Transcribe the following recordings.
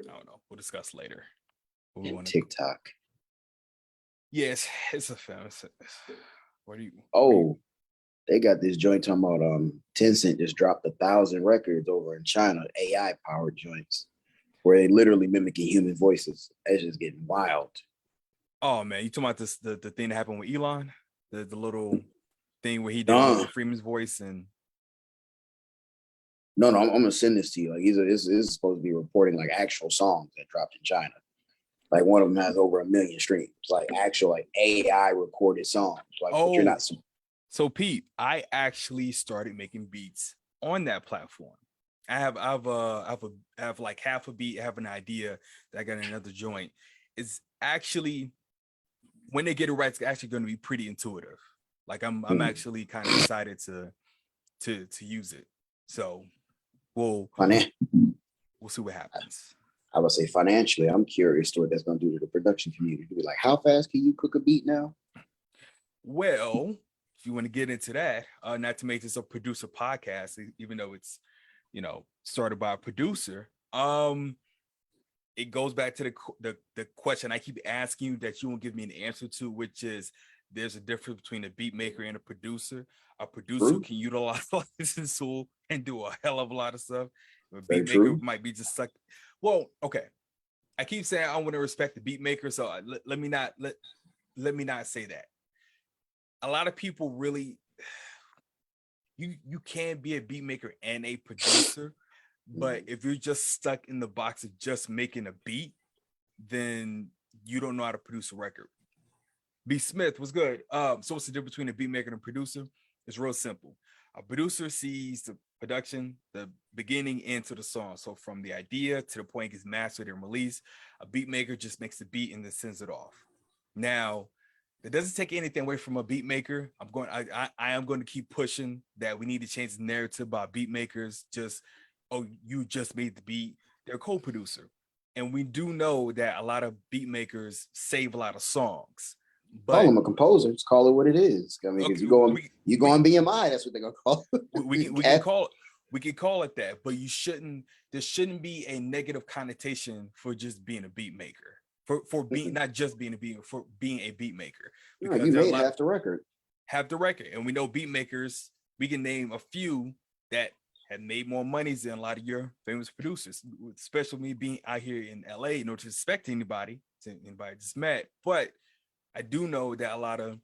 I don't know. We'll discuss later. And TikTok. Yes, it's a film. What do you? Oh, they got this joint talking about Tencent just dropped 1,000 records over in China, AI powered joints, where they literally mimicking human voices. It's just getting wild. Oh man, you talking about this the thing that happened with Elon, the little thing where he did Morgan Freeman's voice and. No, I'm gonna send this to you. Like, this is supposed to be reporting like actual songs that dropped in China. Like one of them has over 1 million streams. Like actual like AI recorded songs. Like, but you're not. So Pete, I actually started making beats on that platform. I have like half a beat. I have an idea that I got another joint. It's actually when they get it right, it's actually going to be pretty intuitive. Like I'm actually kind of excited to use it. So we'll see what happens. I would say financially, I'm curious to what that's going to do to the production community. Be like, how fast can you cook a beat now? Well, if you want to get into that, not to make this a producer podcast, even though it's, started by a producer, it goes back to the question I keep asking you that you won't give me an answer to, which is there's a difference between a beat maker and a producer. A producer can utilize this tool and do a hell of a lot of stuff. A beat maker might be just stuck. Well, okay. I keep saying I want to respect the beat maker, so let me not say that. A lot of people really, you can be a beat maker and a producer, but if you're just stuck in the box of just making a beat, then you don't know how to produce a record. B. Smith was good. So what's the difference between a beat maker and a producer? It's real simple. A producer sees the production, the beginning into the song. So from the idea to the point it gets mastered and released. A beat maker just makes the beat and then sends it off. Now, it doesn't take anything away from a beat maker. I am going to keep pushing that we need to change the narrative about beat makers. You just made the beat. They're a co-producer. And we do know that a lot of beat makers save a lot of songs. But call them a composer. Just call it what it is. I mean, because you go on BMI, that's what they're gonna call it. We can call it that, but there shouldn't be a negative connotation for just being a beat maker. For being not just being a beat, for being a beat maker. Because you made half the record. Half the record. And we know beat makers, we can name a few that have made more money than a lot of your famous producers, especially me being out here in LA, no disrespect to anybody just met, but I do know that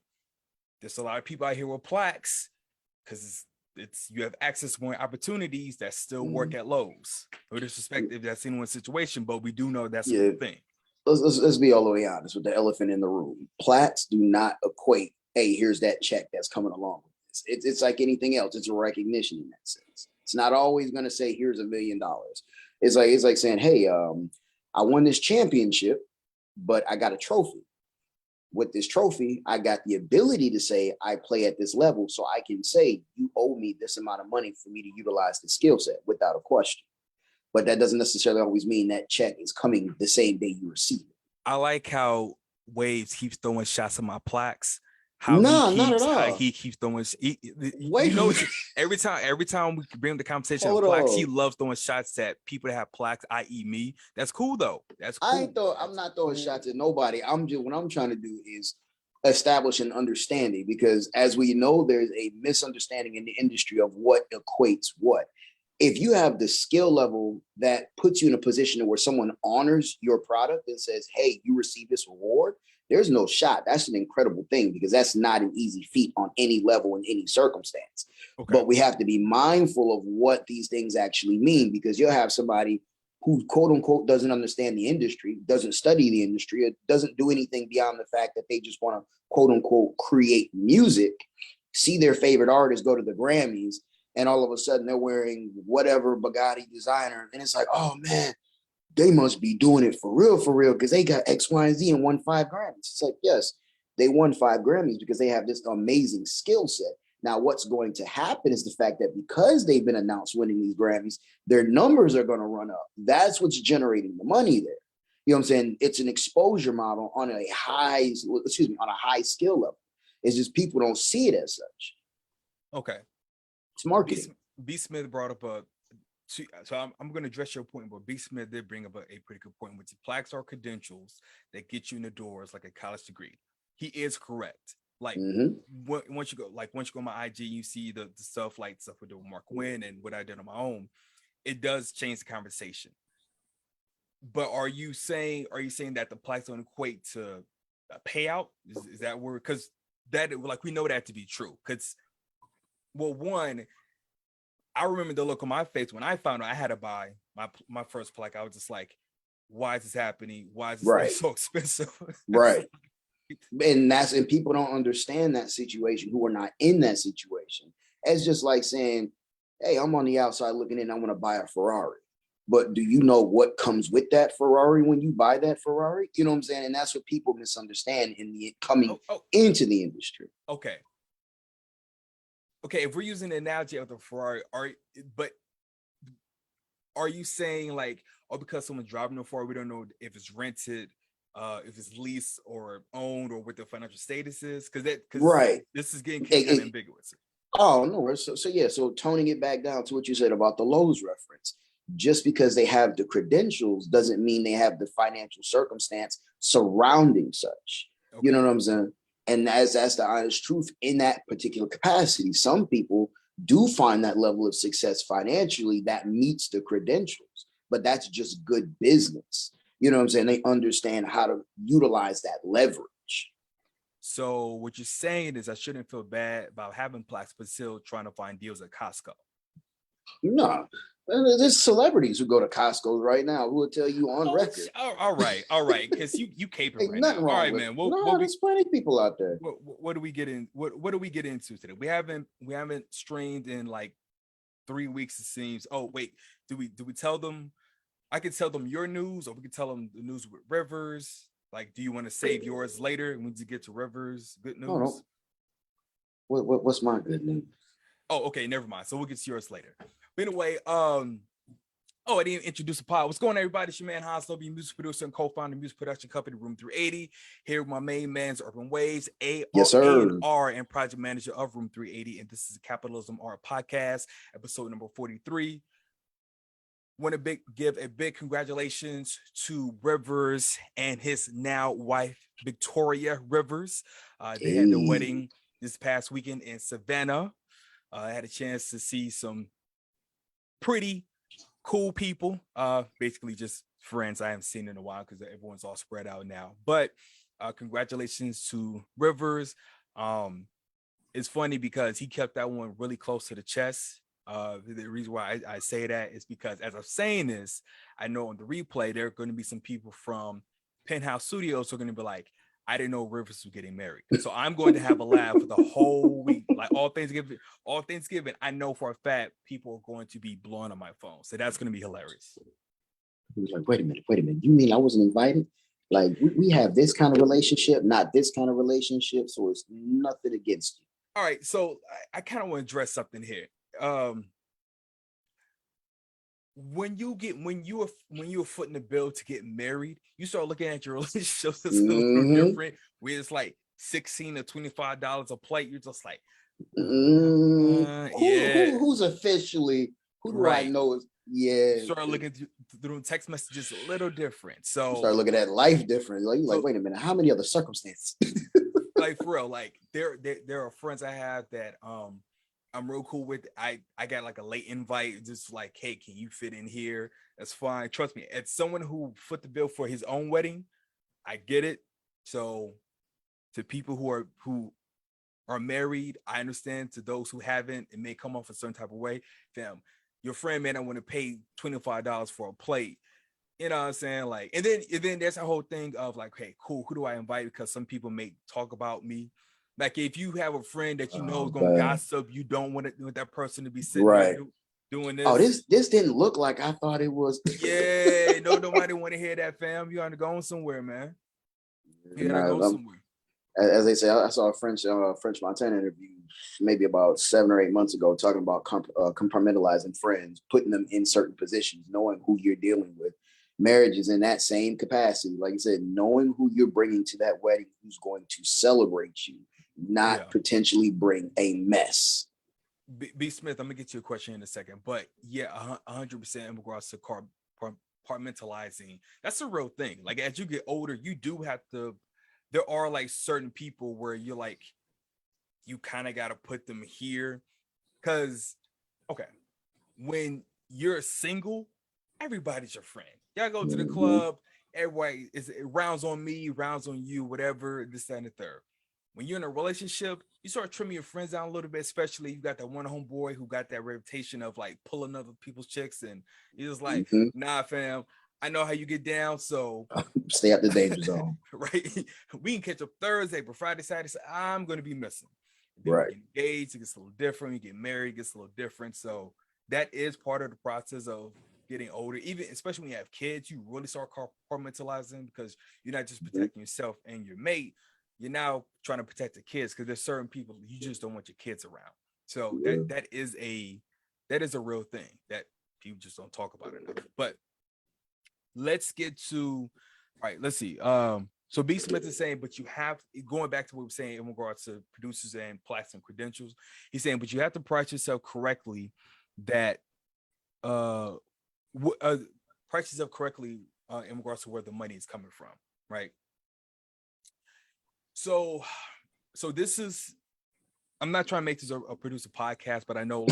there's a lot of people out here with plaques because it's you have access to more opportunities that still work at Lowe's. No disrespect if that's anyone's situation, but we do know that's a thing. Let's be all the way honest with the elephant in the room. Plaques do not equate, hey, here's that check that's coming along with this. It's like anything else. It's a recognition in that sense. It's not always going to say, here's $1 million. It's like saying, hey, I won this championship, but I got a trophy. With this trophy, I got the ability to say I play at this level, so I can say you owe me this amount of money for me to utilize the skill set without a question. But that doesn't necessarily always mean that check is coming the same day you receive it. I like how Waves keeps throwing shots at my plaques. Not at all. How he keeps throwing. Every time we bring the conversation of plaques, he loves throwing shots at people that have plaques, i.e., me. That's cool though. That's cool. I'm not throwing shots at nobody. What I'm trying to do is establish an understanding, because as we know, there's a misunderstanding in the industry of what equates what. If you have the skill level that puts you in a position where someone honors your product and says, hey, you receive this reward, there's no shot. That's an incredible thing, because that's not an easy feat on any level in any circumstance. Okay. But we have to be mindful of what these things actually mean, because you'll have somebody who, quote unquote, doesn't understand the industry, doesn't study the industry, or doesn't do anything beyond the fact that they just want to, quote unquote, create music, see their favorite artist go to the Grammys, and all of a sudden they're wearing whatever Bugatti designer. And it's like, oh man, they must be doing it for real, because they got X, Y, and Z and won 5 Grammys. It's like, yes, they won 5 Grammys because they have this amazing skill set. Now, what's going to happen is the fact that because they've been announced winning these Grammys, their numbers are going to run up. That's what's generating the money there. You know what I'm saying? It's an exposure model on a high skill level. It's just people don't see it as such. Okay. It's marketing. B. Smith brought up so I'm going to address your point, but B. Smith did bring up a pretty good point, which plaques are credentials that get you in the doors like a college degree. He is correct. Like once you go on my IG, you see the stuff like stuff with Mark Wynn and what I did on my own. It does change the conversation. But are you saying that the plaques don't equate to a payout? Is that word? Because that, like, we know that to be true. Because, well, one, I remember the look on my face when I found out I had to buy my first plaque. I was just like, why is this happening? Why is this so expensive? Right. And people don't understand that situation who are not in that situation. It's just like saying, hey, I'm on the outside looking in, I want to buy a Ferrari. But do you know what comes with that Ferrari when you buy that Ferrari? You know what I'm saying? And that's what people misunderstand in the coming into the industry. Okay, if we're using the analogy of the Ferrari, are you saying like, because someone's driving a Ferrari, we don't know if it's rented, if it's leased or owned, or what the financial status is? Because this is getting kind of ambiguous. Oh no, so toning it back down to what you said about the Lowe's reference. Just because they have the credentials doesn't mean they have the financial circumstance surrounding such. Okay. You know what I'm saying? And that's the honest truth in that particular capacity. Some people do find that level of success financially that meets the credentials, but that's just good business. You know what I'm saying? They understand how to utilize that leverage. So what you're saying is I shouldn't feel bad about having plaques, but still trying to find deals at Costco. No. There's celebrities who go to Costco right now who will tell you on record. All right, because you caping right now. All right, man. There's plenty of people out there. What do we get in? What do we get into today? We haven't streamed in like 3 weeks, it seems. Oh wait, do we tell them? I can tell them your news, or we can tell them the news with Rivers. Like, do you want to save yours later when you get to Rivers? Good news. No. What's my good news? Oh, okay, never mind. So we'll get to yours later. But anyway, I didn't introduce the pod. What's going on, everybody? It's your man Hanz Nobe, music producer and co-founder of music production company Room 380. Here with my main man's Urban Waves, A-R, and project manager of Room 380. And this is a Capitalism Art podcast, episode number 43. Want to give a big congratulations to Rivers and his now wife, Victoria Rivers. They had their wedding this past weekend in Savannah. I had a chance to see some pretty cool people, basically just friends I haven't seen in a while because everyone's all spread out now. But congratulations to Rivers. It's funny because he kept that one really close to the chest. The reason why I say that is because as I'm saying this, I know on the replay there are going to be some people from Penthouse Studios who are going to be like, I didn't know Rivers was getting married. So I'm going to have a laugh for the whole week. Like all Thanksgiving, I know for a fact people are going to be blowing on my phone. So that's going to be hilarious. He was like, wait a minute. You mean I wasn't invited? Like we have this kind of relationship, not this kind of relationship. So it's nothing against you. All right. So I kind of want to address something here. When you're footing the bill to get married, you start looking at your relationships as a little different. Where it's like $16 to $25 a plate, you're just like, who's officially who do I know is You start looking through text messages a little different. So you start looking at life different. Like, wait a minute, how many other circumstances? Like for real, like there are friends I have that I'm real cool with. I got like a late invite, just like, hey, can you fit in here? That's fine. Trust me, as someone who foot the bill for his own wedding, I get it. So to people who are married, I understand. To those who haven't, it may come off a certain type of way. Fam, your friend may not want to pay $25 for a plate. You know what I'm saying? Like, and then there's a whole thing of like, hey, cool, who do I invite? Because some people may talk about me. Like if you have a friend that you know is gonna gossip, you don't want that person to be sitting there doing this. Oh, this didn't look like I thought it was. Yeah, nobody want to hear that, fam. You gotta go somewhere, man. You gotta go somewhere. As they say, I saw a French Montana interview maybe about 7 or 8 months ago talking about compartmentalizing friends, putting them in certain positions, knowing who you're dealing with. Marriage is in that same capacity. Like you said, knowing who you're bringing to that wedding, who's going to celebrate you, not potentially bring a mess. B Smith, I'm gonna get you a question in a second, but yeah, 100% in regards to compartmentalizing. That's a real thing. Like as you get older, you do have to. There are like certain people where you're like, you kind of got to put them here, because okay, when you're single, everybody's your friend. Y'all go to the Mhm. club, everybody is it rounds on me, rounds on you, whatever, this, that, and the third. When you're in a relationship, you start trimming your friends down a little bit, especially you got that one homeboy who got that reputation of like pulling other people's chicks, and you're just like, Mhm. nah, fam, I know how you get down, so Stay out the danger zone. right, we can catch up Thursday, but Friday, Saturday, I'm gonna be missing. Then you Right. get engaged, it gets a little different. You get married, it gets a little different. So that is part of the process of getting older. Even especially when you have kids, you really start compartmentalizing, because you're not just Mhm. protecting yourself and your mate. You're now trying to protect the kids, because there's certain people you just don't want your kids around. So Yeah. that is a real thing that people just don't talk about enough. But let's get to all right, let's see. So B Smith is saying, but you have, going back to what we were saying in regards to producers and platinum credentials, he's saying, but you have to price yourself correctly, that uh, price yourself correctly in regards to where the money is coming from, right? So so this is, I'm not trying to make this a producer podcast, but I know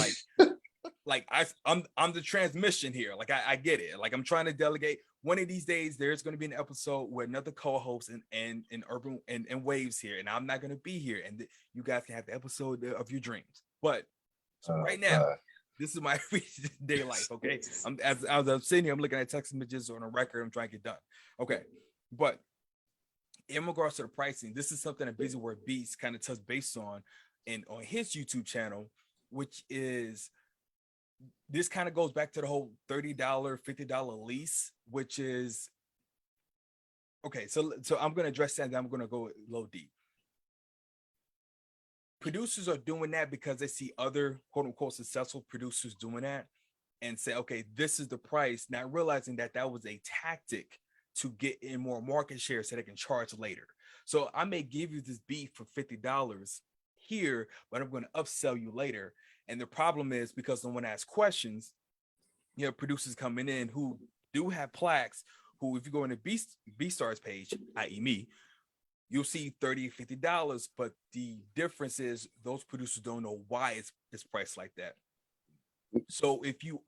like I'm the transmission here. Like I get it. Like I'm trying to delegate. One of these days, there's going to be an episode with another co-host and urban and waves here, and I'm not going to be here, and you guys can have the episode of your dreams. But so right now, God. this is my everyday life. Okay, as I'm sitting here, I'm looking at text messages on a record. I'm trying to get done. Okay, but in regards to the pricing, this is something that Busy Word Beats kind of touched base on, and on his YouTube channel, which is, this kind of goes back to the whole $30, $50 lease, which is okay. So I'm gonna address that, and I'm gonna go a little deep. Producers are doing that because they see other quote unquote successful producers doing that, and say, okay, this is the price, not realizing that that was a tactic to get in more market share so they can charge later. So I may give you this beat for $50 here, but I'm going to upsell you later. And the problem is, because no one asks questions, you know, producers coming in who do have plaques, who, if you go in the B Stars page, i.e. me, you'll see $30, $50, but the difference is those producers don't know why it's priced like that. So if you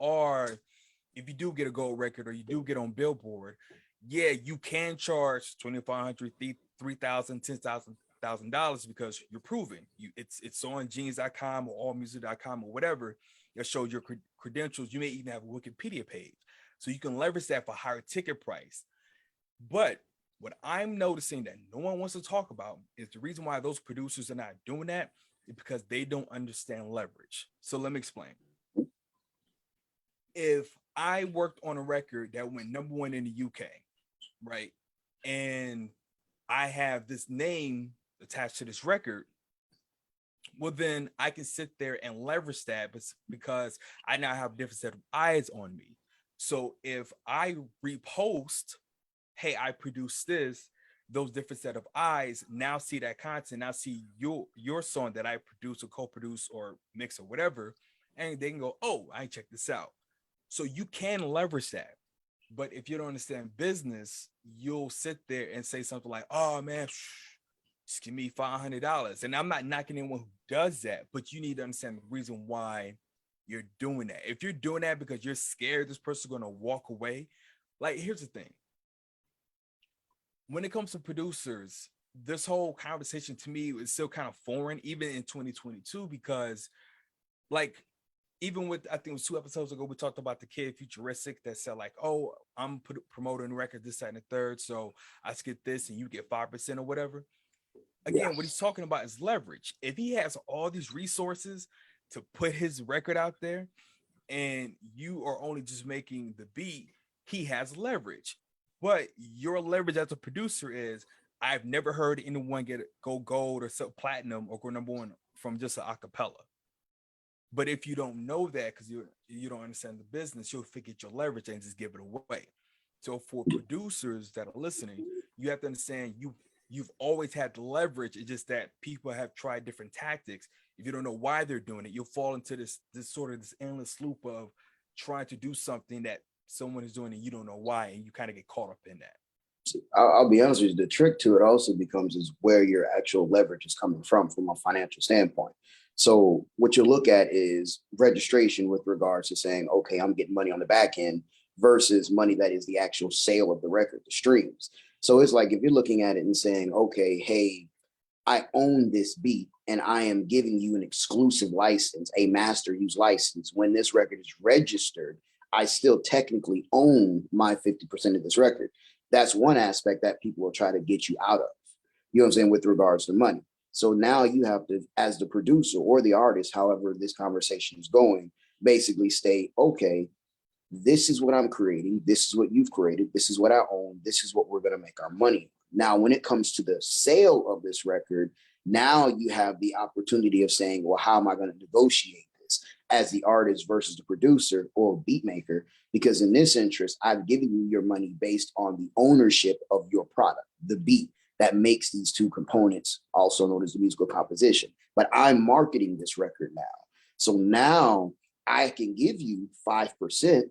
do get a gold record, or you do get on Billboard, yeah, you can charge 2,500, 3,000, $10,000 because you're proven. It's on jeans.com or allmusic.com or whatever that shows your credentials. You may even have a Wikipedia page. So you can leverage that for higher ticket price. But what I'm noticing that no one wants to talk about is the reason why those producers are not doing that is because they don't understand leverage. So let me explain. If I worked on a record that went number one in the UK, right, and I have this name attached to this record, well, then I can sit there and leverage that, because I now have a different set of eyes on me. So if I repost, hey, I produced this, those different set of eyes now see that content, now see your song that I produce or co-produce or mix or whatever, and they can go, oh, I check this out. So you can leverage that. But if you don't understand business, you'll sit there and say something like, oh man, just give me $500. And I'm not knocking anyone who does that, but you need to understand the reason why you're doing that. If you're doing that because you're scared this person's going to walk away, like, here's the thing. When it comes to producers, this whole conversation to me is still kind of foreign, even in 2022, because like, even with, I think it was 2 episodes ago, we talked about the kid Futuristic that said like, oh, I'm promoting record this, that, and the third, so I get this and you get 5% or whatever. Yeah. Again, what he's talking about is leverage. If he has all these resources to put his record out there, and you are only just making the beat, he has leverage. But your leverage as a producer is, I've never heard anyone go gold or sell platinum or go number one from just an acapella. But if you don't know that, because you don't understand the business, you'll forget your leverage and just give it away. So for producers that are listening, you have to understand you've always had the leverage. It's just that people have tried different tactics. if you don't know why they're doing it, you'll fall into this sort of this endless loop of trying to do something that someone is doing and you don't know why, and you kind of get caught up in that. I'll be honest with you, the trick to it also becomes is where your actual leverage is coming from a financial standpoint. So what you look at is registration with regards to saying, okay, I'm getting money on the back end versus money that is the actual sale of the record, the streams. So it's like if you're looking at it and saying, okay, hey, I own this beat and I am giving you an exclusive license, a master use license. When this record is registered, I still technically own my 50% of this record. That's one aspect that people will try to get you out of, you know what I'm saying, with regards to money. So now you have to, as the producer or the artist, however this conversation is going, basically state, okay, this is what I'm creating. This is what you've created. This is what I own. This is what we're going to make our money. Now, when it comes to the sale of this record, now you have the opportunity of saying, well, how am I going to negotiate this as the artist versus the producer or beat maker? Because in this interest, I've given you your money based on the ownership of your product, the beat that makes these two components, also known as the musical composition. But I'm marketing this record now. So now I can give you 5%.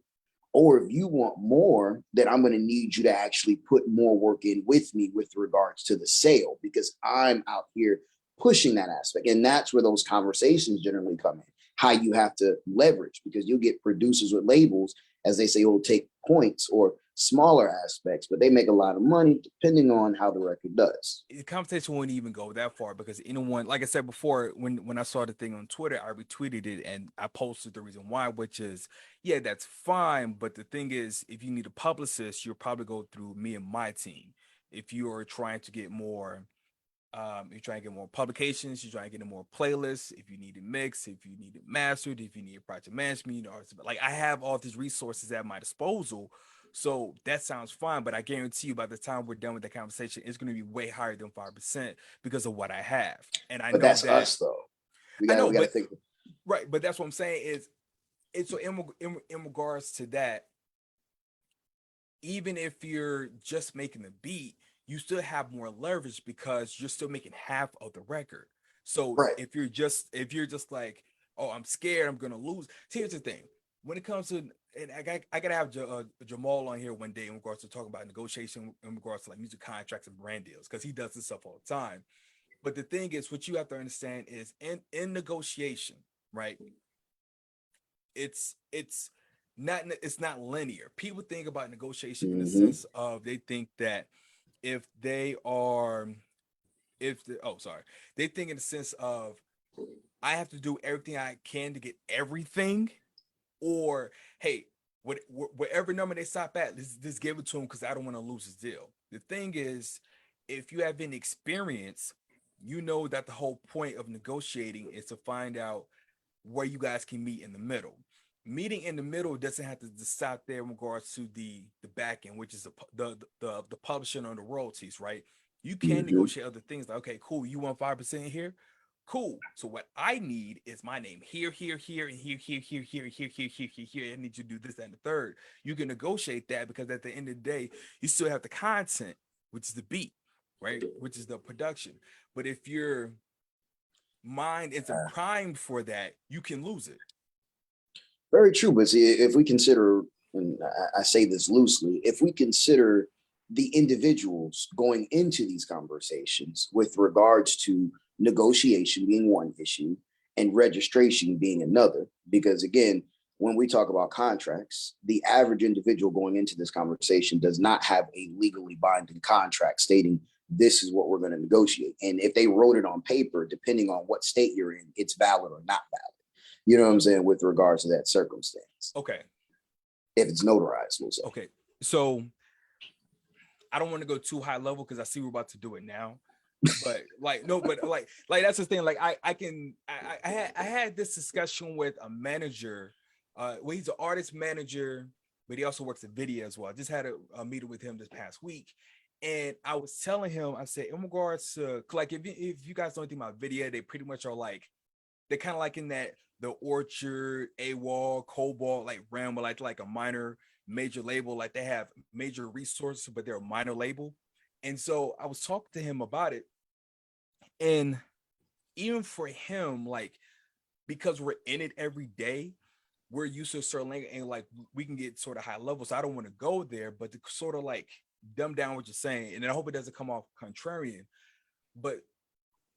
Or if you want more, then I'm going to need you to actually put more work in with me with regards to the sale, because I'm out here pushing that aspect. And that's where those conversations generally come in, how you have to leverage, because you'll get producers with labels, as they say, will take points or smaller aspects, but they make a lot of money depending on how the record does. The conversation wouldn't even go that far because anyone, like I said before, when I saw the thing on Twitter, I retweeted it and I posted the reason why, which is, yeah, that's fine. But the thing is, if you need a publicist, you'll probably go through me and my team. If you are trying to get more, you're trying to get more publications, you're trying to get more playlists, if you need it mixed, if you need it mastered, if you need a project management, you know, like I have all these resources at my disposal. So that sounds fine, but I guarantee you by the time we're done with the conversation, it's going to be way higher than 5% because of what I have. And I But know that's that us though. I know, We got to but think. right, but that's what I'm saying is it's so in regards to that, even if you're just making the beat, you still have more leverage because you're still making half of the record. So Right. if you're just like, oh, I'm scared, I'm gonna lose. See, here's the thing: when it comes to, and I gotta have Jamal on here one day in regards to talk about negotiation in regards to like music contracts and brand deals, because he does this stuff all the time. But the thing is, what you have to understand is in negotiation, right? It's not linear. People think about negotiation in the Mm-hmm. sense of they think that if they are if the, oh sorry they think in the sense of I have to do everything I can to get everything, or hey, whatever number they stop at, just give it to them because I don't want to lose this deal. The thing is, if you have any experience, you know that the whole point of negotiating is to find out where you guys can meet in the middle. Meeting in the middle doesn't have to stop there in regards to the back end, which is the publishing on the royalties, right? You can Mm-hmm. negotiate other things like, okay, cool, you want 5% here? Cool. So what I need is my name here, here, here, and here, here, here, here, here, here, here, here, here. I need you to do this, that, and the third. You can negotiate that because at the end of the day, you still have the content, which is the beat, right? Which is the production. But if your mind isn't primed for that, you can lose it. Very true. But see, if we consider, and I say this loosely, if we consider the individuals going into these conversations with regards to negotiation being one issue and registration being another, because again, when we talk about contracts, the average individual going into this conversation does not have a legally binding contract stating this is what we're going to negotiate. And if they wrote it on paper, depending on what state you're in, it's valid or not valid. You know what I'm saying, with regards to that circumstance. Okay. If it's notarized, we'll say. Okay. So I don't want to go too high level because I see we're about to do it now. But like no, but like that's the thing. Like I had this discussion with a manager. Well, he's an artist manager, but he also works at video as well. I just had a meeting with him this past week. And I was telling him, I said, in regards to like if you guys don't think about video, they pretty much are like they're kind of like in that the Orchard, AWOL, Cobalt, like realm, but like a minor major label, like they have major resources, but they're a minor label. And so I was talking to him about it, and even for him, like, because we're in it every day, we're used to a certain language, and like we can get sort of high levels. So I don't want to go there, but to sort of like dumb down what you're saying, and I hope it doesn't come off contrarian, but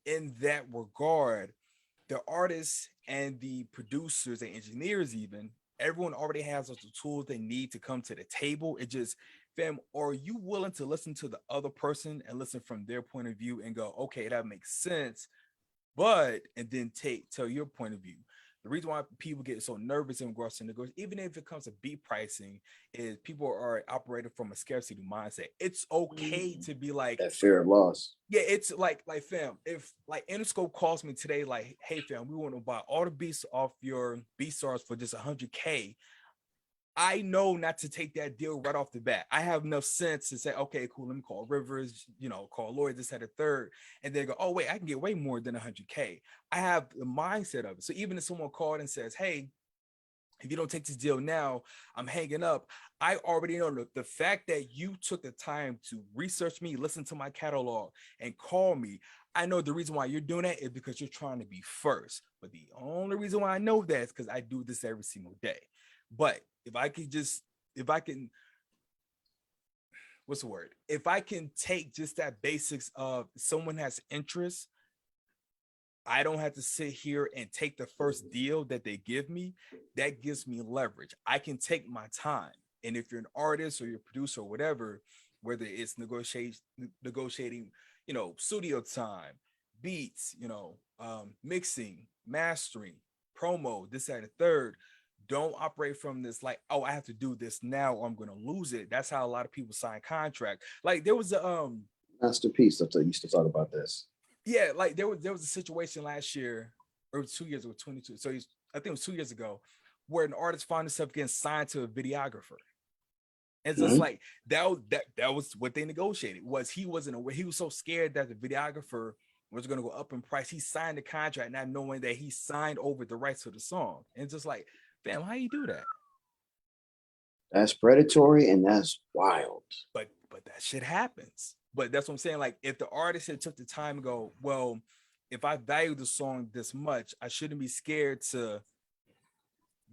in that regard, the artists and the producers and engineers, even everyone already has the tools they need to come to the table. It just, fam, are you willing to listen to the other person and listen from their point of view and go, okay, that makes sense, but and then tell your point of view. The reason why people get so nervous in regards to negotiation, even if it comes to beat pricing, is people are operating from a scarcity mindset. It's okay to be like, that fear of loss. yeah, it's like fam, if like Interscope calls me today, like, hey fam, we want to buy all the beats off your beat stars for just 100K. I know not to take that deal right off the bat. I have enough sense to say, okay, cool, let me call Rivers, call Lloyd, this had a third, and then go, oh wait, I can get way more than 100K. I have the mindset of it. So even if someone called and says, hey, if you don't take this deal now, I'm hanging up. I already know the fact that you took the time to research me, listen to my catalog, and call me. I know the reason why you're doing that is because you're trying to be first. But the only reason why I know that is because I do this every single day. But if I can, what's the word? If I can take just that basics of someone has interest, I don't have to sit here and take the first deal that they give me. That gives me leverage. I can take my time. And if you're an artist or you're a producer or whatever, whether it's negotiating, studio time, beats, mixing, mastering, promo, this, that, and the third, don't operate from this like, oh, I have to do this now or I'm going to lose it. That's how a lot of people sign contract. Like there was a masterpiece. I used to talk about this. Yeah, like there was a situation last year or 2 years ago, 22. So I think it was 2 years ago, where an artist found himself getting signed to a videographer. And it's just like that was what they negotiated. Was he wasn't aware, he was so scared that the videographer was going to go up in price. He signed the contract not knowing that he signed over the rights to the song. And it's just like, fam, how you do that? That's predatory and that's wild. But that shit happens. But that's what I'm saying. Like, if the artist had took the time to go, well, if I value the song this much, I shouldn't be scared to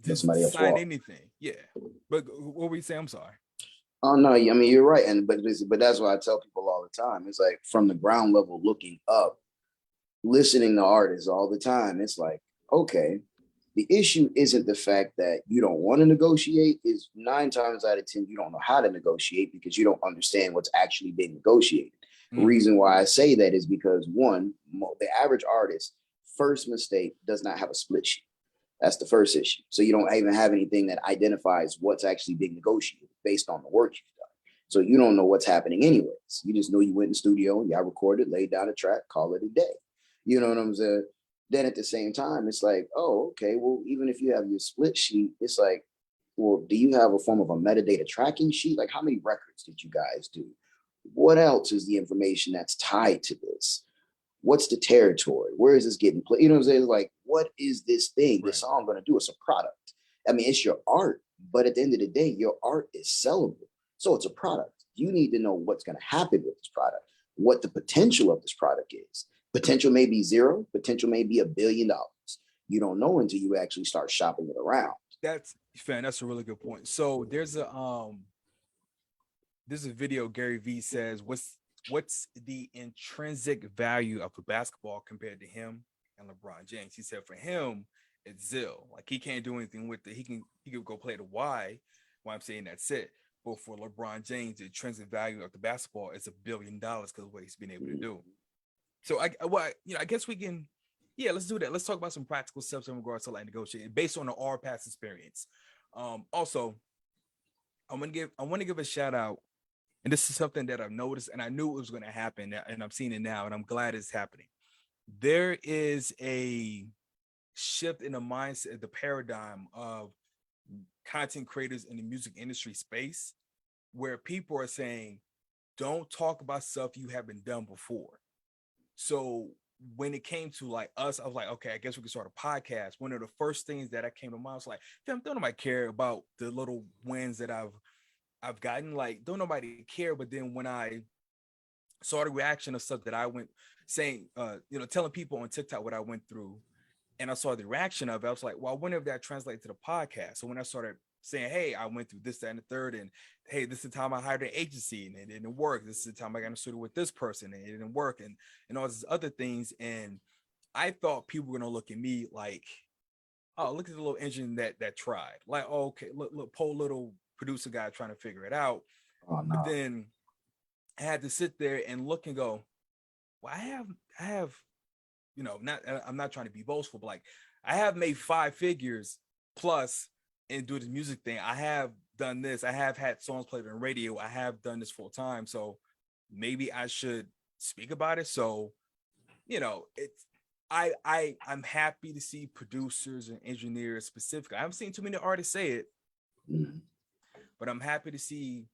just sign anything. Yeah. But what were you saying? I'm sorry. Oh no, I mean you're right, but that's why I tell people all the time. It's like from the ground level, looking up, listening to artists all the time. It's like, okay, the issue isn't the fact that you don't want to negotiate. Is 9 times out of 10 you don't know how to negotiate because you don't understand what's actually being negotiated. The reason why I say that is because one, the average artist first mistake does not have a split sheet. That's the first issue. So you don't even have anything that identifies what's actually being negotiated based on the work you've done. So you don't know what's happening anyways. You just know you went in the studio, y'all recorded, laid down a track, call it a day. You know what I'm saying? Then at the same time, it's like, oh, okay, well, even if you have your split sheet, it's like, well, do you have a form of a metadata tracking sheet? Like, how many records did you guys do? What else is the information that's tied to this? What's the territory? Where is this getting played? You know what I'm saying? Like, what is this thing? This song going to do? It's a product. I mean, it's your art, but at the end of the day, your art is sellable. So it's a product. You need to know what's going to happen with this product, what the potential of this product is. Potential may be zero. Potential may be $1 billion. You don't know until you actually start shopping it around. That's fan. That's a really good point. So there's a video Gary Vee says, what's the intrinsic value of a basketball compared to him and LeBron James? He said for him, it's zil. Like he can't do anything with it. He can go play the Y. Why I'm saying that's it. But for LeBron James, the intrinsic value of the basketball is $1 billion because of what he's been able to do. So I guess we can, let's do that. Let's talk about some practical steps in regards to like negotiating based on our past experience. Also, I want to give a shout out, and this is something that I've noticed, and I knew it was going to happen, and I'm seeing it now, and I'm glad it's happening. There is a shift in the mindset, the paradigm of content creators in the music industry space, where people are saying, "Don't talk about stuff you haven't done before." So when it came to like us, I was like, okay, I guess we can start a podcast. One of the first things that I came to mind was like, don't nobody care about the little wins that I've gotten. Like, don't nobody care. But then when I saw the reaction of stuff that I went saying, telling people on TikTok what I went through, and I saw the reaction of it. I was like, well, I wonder if that translates to the podcast. So when I started saying, hey, I went through this, that, and the third, and hey, this is the time I hired an agency and it didn't work. This is the time I got in a studio with this person and it didn't work, and all these other things. And I thought people were gonna look at me like, oh, look at the little engine that tried. Like, oh, okay, look, poor little producer guy trying to figure it out. Oh, no. But then I had to sit there and look and go, well, I have, I'm not trying to be boastful, but like I have made 5 figures plus and do the music thing. I have done this. I have had songs played on radio. I have done this full time. So maybe I should speak about it. So, it's I'm happy to see producers and engineers specifically. I haven't seen too many artists say it, but I'm happy to see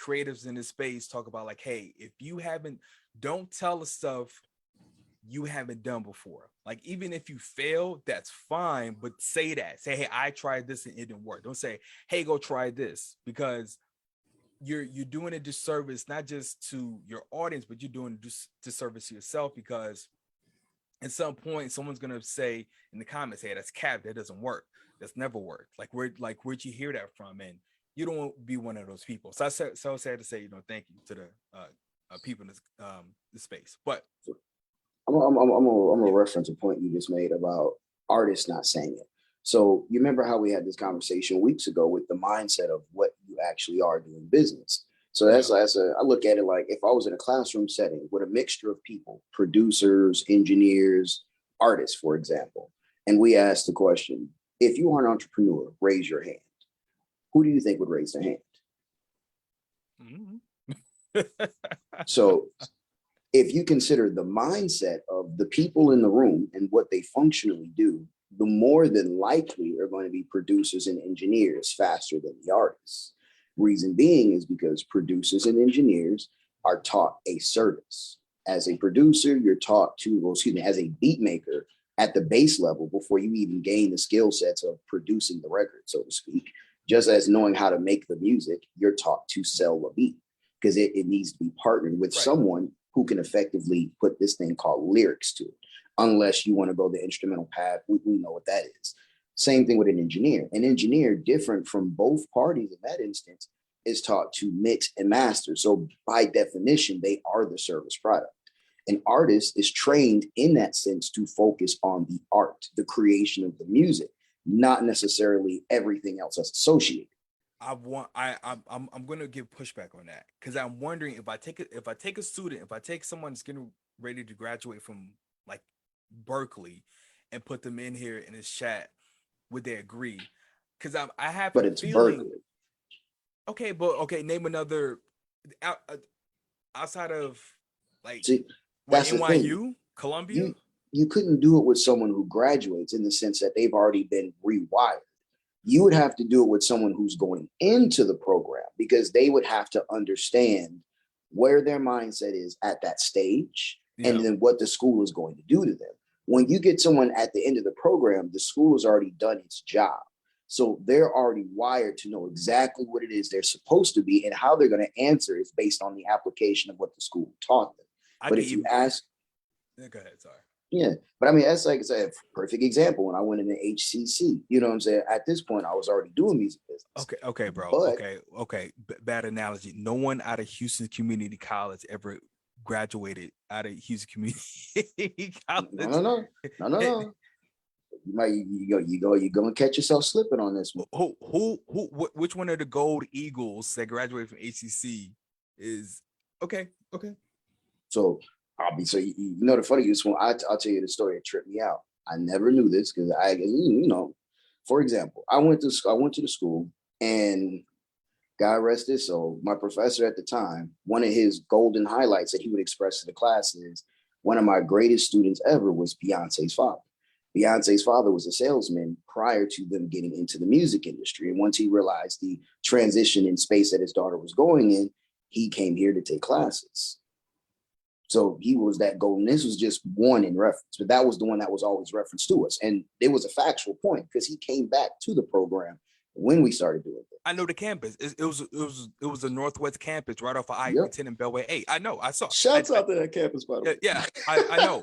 creatives in this space talk about like, hey, if you haven't, don't tell us stuff you haven't done before. Like, even if you fail, that's fine, but say that. Say, hey, I tried this and it didn't work. Don't say, hey, go try this, because you're doing a disservice not just to your audience, but you're doing a disservice to yourself, because at some point someone's gonna say in the comments, hey, that's cap, that doesn't work, that's never worked. Where'd you hear that from? And you don't want to be one of those people. So I said, so sad to say, thank you to the people in this space. But I'm gonna reference a point you just made about artists not saying it. So you remember how we had this conversation weeks ago with the mindset of what you actually are doing business. So I look at it like, if I was in a classroom setting with a mixture of people, producers, engineers, artists, for example, and we asked the question, if you are an entrepreneur, raise your hand. Who do you think would raise their hand? So if you consider the mindset of the people in the room and what they functionally do, the more than likely are going to be producers and engineers faster than the artists. Reason being is because producers and engineers are taught a service. As a producer, you're taught to, as a beat maker at the base level before you even gain the skill sets of producing the record, so to speak. Just as knowing how to make the music, you're taught to sell a beat, because it needs to be partnered with someone who can effectively put this thing called lyrics to it. Unless you want to go the instrumental path, we know what that is. Same thing with an engineer. An engineer, different from both parties in that instance, is taught to mix and master. So by definition, they are the service product. An artist is trained in that sense to focus on the art, the creation of the music, not necessarily everything else that's associated. I'm going to give pushback on that, because I'm wondering if I take a student, if I take someone that's getting ready to graduate from like Berkeley and put them in here in this chat, would they agree? Because I have but a it's feeling. Berkeley. Okay, name another outside of like that's NYU, Columbia. You couldn't do it with someone who graduates in the sense that they've already been rewired. You would have to do it with someone who's going into the program, because they would have to understand where their mindset is at that stage, and then what the school is going to do to them. When you get someone at the end of the program, the school has already done its job. So they're already wired to know exactly what it is they're supposed to be, and how they're going to answer is based on the application of what the school taught them. But if you ask, go ahead, sorry. Yeah, but I mean, that's like a perfect example. When I went into HCC, you know what I'm saying? At this point, I was already doing music business. Okay, bro. But, okay. Bad analogy. No one out of Houston Community College ever graduated out of Houston Community College. No. You're gonna catch yourself slipping on this one. Which one of the Gold Eagles that graduated from HCC is okay? So the funniest one, I'll tell you the story that tripped me out. I never knew this, because for example, I went to the school, and God rest his soul, my professor at the time, one of his golden highlights that he would express to the class is, one of my greatest students ever was Beyonce's father. Beyonce's father was a salesman prior to them getting into the music industry. And once he realized the transition in space that his daughter was going in, he came here to take classes. So he was that golden. This was just one in reference, but that was the one that was always referenced to us. And it was a factual point, because he came back to the program when we started doing I know the campus. It was a Northwest campus right off of Yep. I-10 and Beltway 8. I know. I saw. Shouts out to that campus, by the way. Yeah. I know.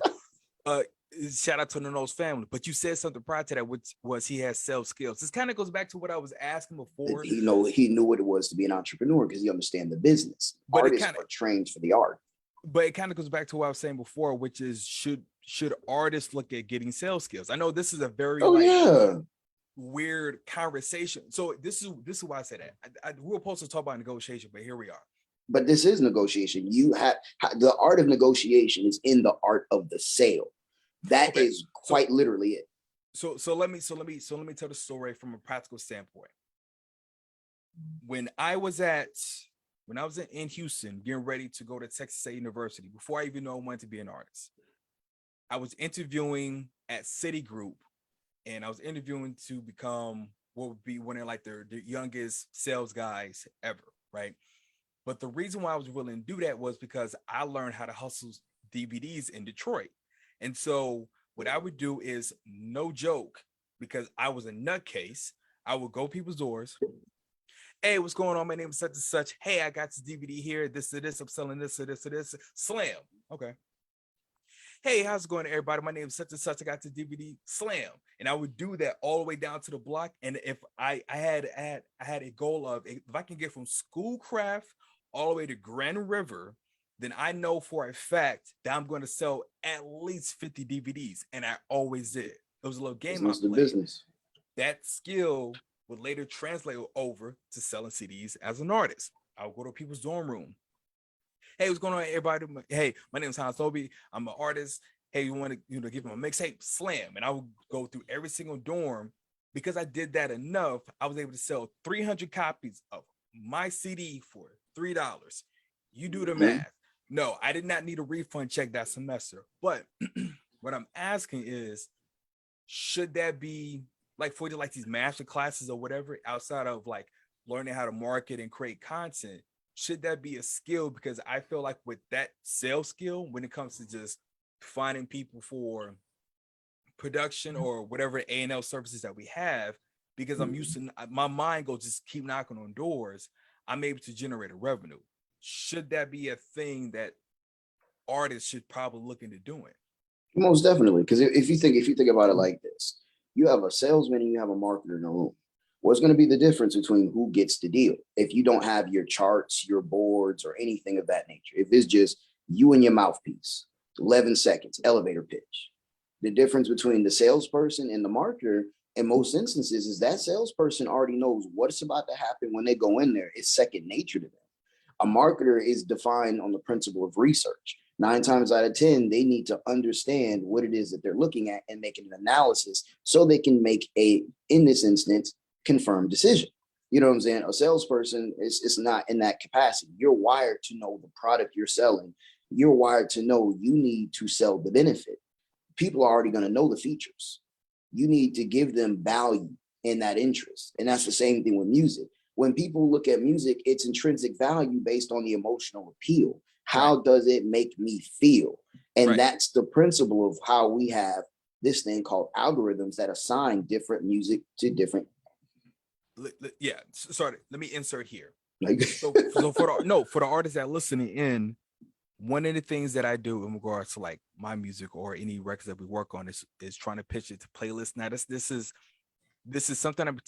Uh, Shout out to the Knowles family. But you said something prior to that, which was he has sales skills. This kind of goes back to what I was asking before. He knew what it was to be an entrepreneur because he understand the business. But Artists are trained for the art. But it kind of goes back to what I was saying before, which is should artists look at getting sales skills? I know this is a very weird conversation. So this is why I said that. We were supposed to talk about negotiation, but here we are. But this is negotiation. You have the art of negotiation is in the art of the sale. That is quite literally it. So let me tell the story from a practical standpoint. When I was in Houston, getting ready to go to Texas State University, before I even knew I wanted to be an artist, I was interviewing at Citigroup, and I was interviewing to become what would be one of like the youngest sales guys ever, right? But the reason why I was willing to do that was because I learned how to hustle DVDs in Detroit. And so what I would do is, no joke, because I was a nutcase, I would go people's doors. Hey, what's going on? My name is such and such. Hey, I got this DVD here. This to this. I'm selling this to this to this. Slam. Okay. Hey, how's it going, everybody? My name is such and such. I got the DVD. Slam. And I would do that all the way down to the block. And if I had a goal of, if I can get from Schoolcraft all the way to Grand River, then I know for a fact that I'm going to sell at least 50 DVDs. And I always did. It was a little game I played. Business. That skill would later translate over to selling CDs as an artist. I would go to people's dorm room. Hey, what's going on, everybody? Hey, my name is Hanz Nobe. I'm an artist. Hey, you want to give them a mixtape? Slam. And I would go through every single dorm. Because I did that enough, I was able to sell 300 copies of my CD for $3. You do the math. No, I did not need a refund check that semester. But what I'm asking is, should that be like for like these master classes or whatever, outside of like learning how to market and create content, should that be a skill? Because I feel like with that sales skill, when it comes to just finding people for production or whatever A&L services that we have, because I'm used to, my mind goes just keep knocking on doors, I'm able to generate a revenue. Should that be a thing that artists should probably look into doing? Most definitely, because if you think about it like this, you have a salesman and you have a marketer in the room. What's going to be the difference between who gets the deal if you don't have your charts, your boards, or anything of that nature? If it's just you and your mouthpiece, 11 seconds, elevator pitch. The difference between the salesperson and the marketer in most instances is that salesperson already knows what's about to happen when they go in there. It's second nature to them. A marketer is defined on the principle of research. 9 times out of 10, they need to understand what it is that they're looking at and make an analysis so they can make in this instance, confirmed decision. You know what I'm saying? A salesperson is not in that capacity. You're wired to know the product you're selling. You're wired to know you need to sell the benefit. People are already going to know the features. You need to give them value in that interest. And that's the same thing with music. When people look at music, it's intrinsic value based on the emotional appeal. How does it make me feel? And that's the principle of how we have this thing called algorithms that assign different music to different. Yeah, sorry. Let me insert here. So for the artists that are listening in, one of the things that I do in regards to like my music or any records that we work on is trying to pitch it to playlists. Now this is something I'm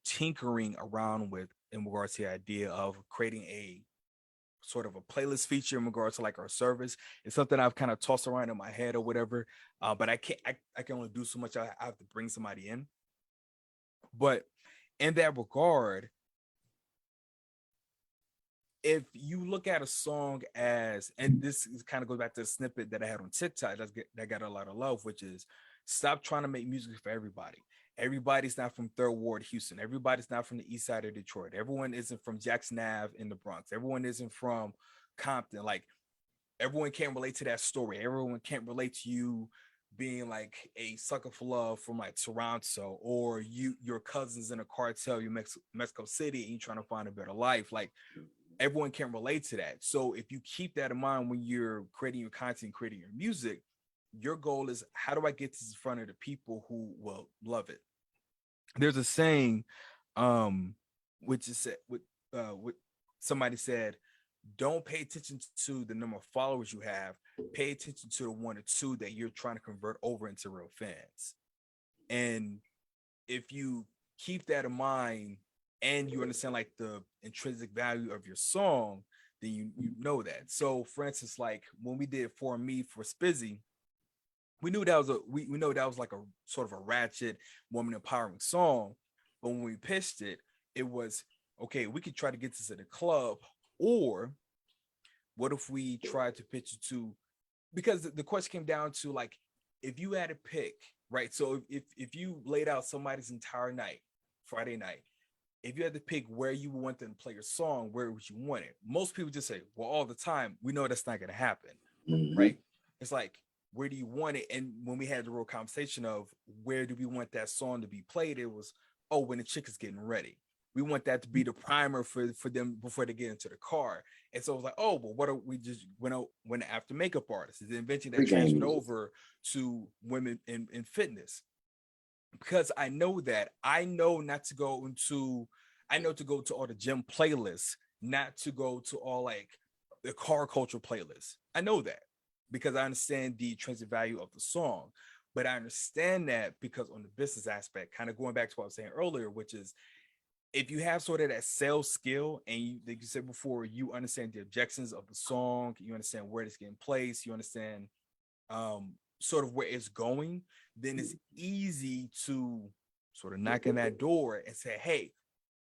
tinkering around with in regards to the idea of creating a sort of a playlist feature in regards to like our service. It's something I've kind of tossed around in my head or whatever. But I can only do so much. I have to bring somebody in. But in that regard, if you look at a song as, and this kind of goes back to the snippet that I had on TikTok that got a lot of love, which is stop trying to make music for everybody. Everybody's not from Third Ward, Houston. Everybody's not from the east side of Detroit. Everyone isn't from Jackson Ave in the Bronx. Everyone isn't from Compton. Like, everyone can't relate to that story. Everyone can't relate to you being like a sucker for love from like Toronto, or your cousins in a cartel, you Mexico City, and you're trying to find a better life. Like, everyone can't relate to that. So if you keep that in mind when you're creating your content, creating your music, your goal is, how do I get this in front of the people who will love it? There's a saying, which is what somebody said, don't pay attention to the number of followers you have. Pay attention to the one or two that you're trying to convert over into real fans. And if you keep that in mind and you understand like the intrinsic value of your song, then you know that. So for instance, like when we did For Me for Spizzy, we knew that was we know that was like a sort of a ratchet woman empowering song. But when we pitched it, it was okay, we could try to get this at a club, or what if we tried to pitch it to, because the question came down to like, if you had to pick, right? So if you laid out somebody's entire night, Friday night, if you had to pick where you want them to play your song, where would you want it? Most people just say, well, all the time. We know that's not going to happen, right? It's like, where do you want it? And when we had the real conversation of where do we want that song to be played, it was, oh, when the chick is getting ready. We want that to be the primer for them before they get into the car. And so it was like, oh, well, what are we just when after makeup artists? Is eventually that transferred over to women in fitness. Because I know not to go into, I know to go to all the gym playlists, not to go to all like the car culture playlists. I know that because I understand the intrinsic value of the song. But I understand that because on the business aspect, kind of going back to what I was saying earlier, which is if you have sort of that sales skill and you, like you said before, you understand the objections of the song, you understand where it's getting placed, you understand sort of where it's going, then it's easy to sort of knock on that door and say, hey,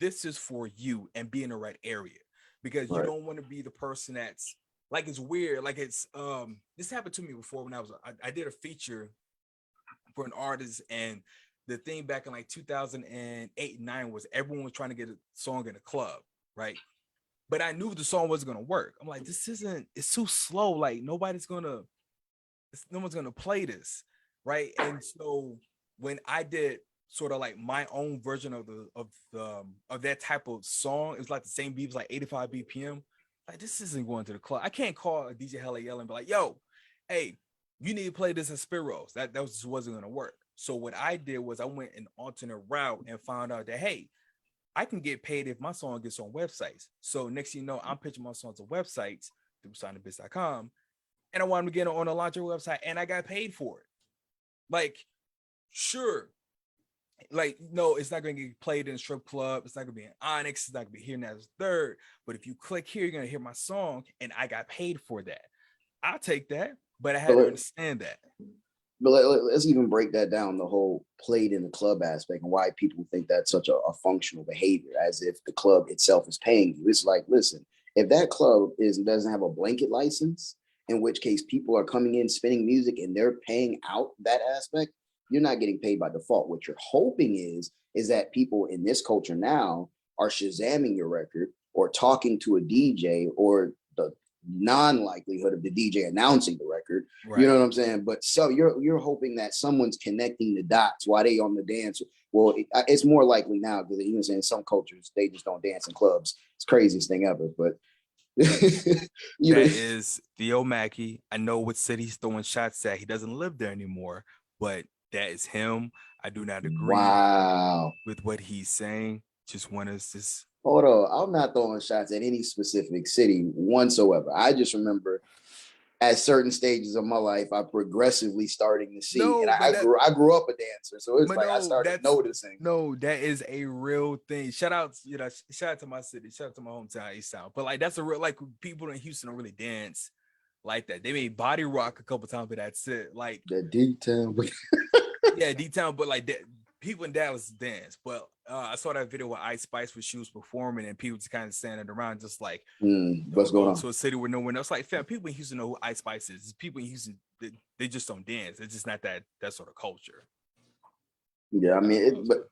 this is for you, and be in the right area. Because you don't want to be the person that's like, it's weird. Like it's this happened to me before when I did a feature for an artist, and the thing back in like 2008 and 9 was everyone was trying to get a song in a club, right? But I knew the song wasn't gonna work. I'm like, it's too slow. Like no one's gonna play this, right? And so when I did sort of like my own version of that type of song, it was like the same beat, was like 85 BPM. Like this isn't going to the club. I can't call a DJ hella yelling and be like, yo, hey, you need to play this in Spiros. That just wasn't gonna work. So what I did was I went an alternate route and found out that, hey, I can get paid if my song gets on websites. So next thing you know, I'm pitching my songs to websites through signthebiz.com, and I wanted to get on a launcher website, and I got paid for it. Like, sure, like, no, it's not going to get played in a strip club. It's not going to be in Onyx. It's not going to be here and that's third. But if you click here, you're going to hear my song, and I got paid for that. I'll take that, but I had to understand that. But let's even break that down, the whole played in the club aspect, and why people think that's such a functional behavior, as if the club itself is paying you. It's like, listen, if that club doesn't have a blanket license, in which case people are coming in spinning music and they're paying out that aspect, you're not getting paid by default. What you're hoping is that people in this culture now are Shazamming your record or talking to a DJ, or the non-likelihood of the DJ announcing the record, right? You know what I'm saying? But so you're hoping that someone's connecting the dots while they on the dance. Well, it's more likely now, because you know, saying some cultures they just don't dance in clubs. It's the craziest thing ever. But is Theo Mackey. I know what city he's throwing shots at. He doesn't live there anymore, but that is him. I do not agree with what he's saying. Just want us to hold on. I'm not throwing shots at any specific city whatsoever. I just remember at certain stages of my life, I progressively starting to see, and I grew up a dancer, so it's like I started noticing. No, that is a real thing. Shout out to my city, shout out to my hometown, East Town. But like that's a real, like, people in Houston don't really dance like that. They made body rock a couple times, but that's it. Like the D-Town, yeah, D-Town, but like that. People in Dallas dance, but I saw that video where Ice Spice when she was performing, and people just kind of standing around, just like, what's going on? To a city where no one else. Like, fam, people in Houston know who Ice Spice is. People in Houston, they just don't dance. It's just not that sort of culture. Yeah, I mean, but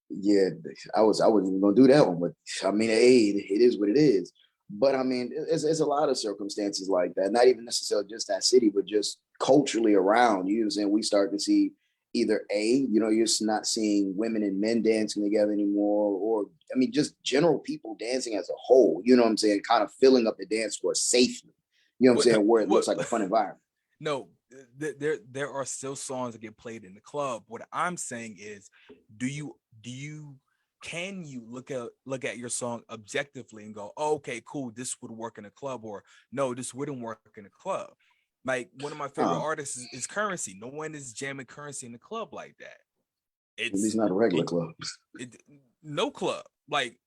yeah, I wasn't even gonna do that one, but I mean, hey, it is what it is. But I mean, it's a lot of circumstances like that. Not even necessarily just that city, but just culturally around. You know what I'm saying? We start to see either you're not seeing women and men dancing together anymore, or I mean, just general people dancing as a whole, you know what I'm saying, kind of filling up the dance floor safely, you know what I'm saying, where it looks like a fun environment. No, there are still songs that get played in the club. What I'm saying is, do you can you look at your song objectively and go, oh, okay, cool, this would work in a club, or no, this wouldn't work in a club. Like one of my favorite artists is Currency. No one is jamming Currency in the club like that. At least not a regular it, club. No club, like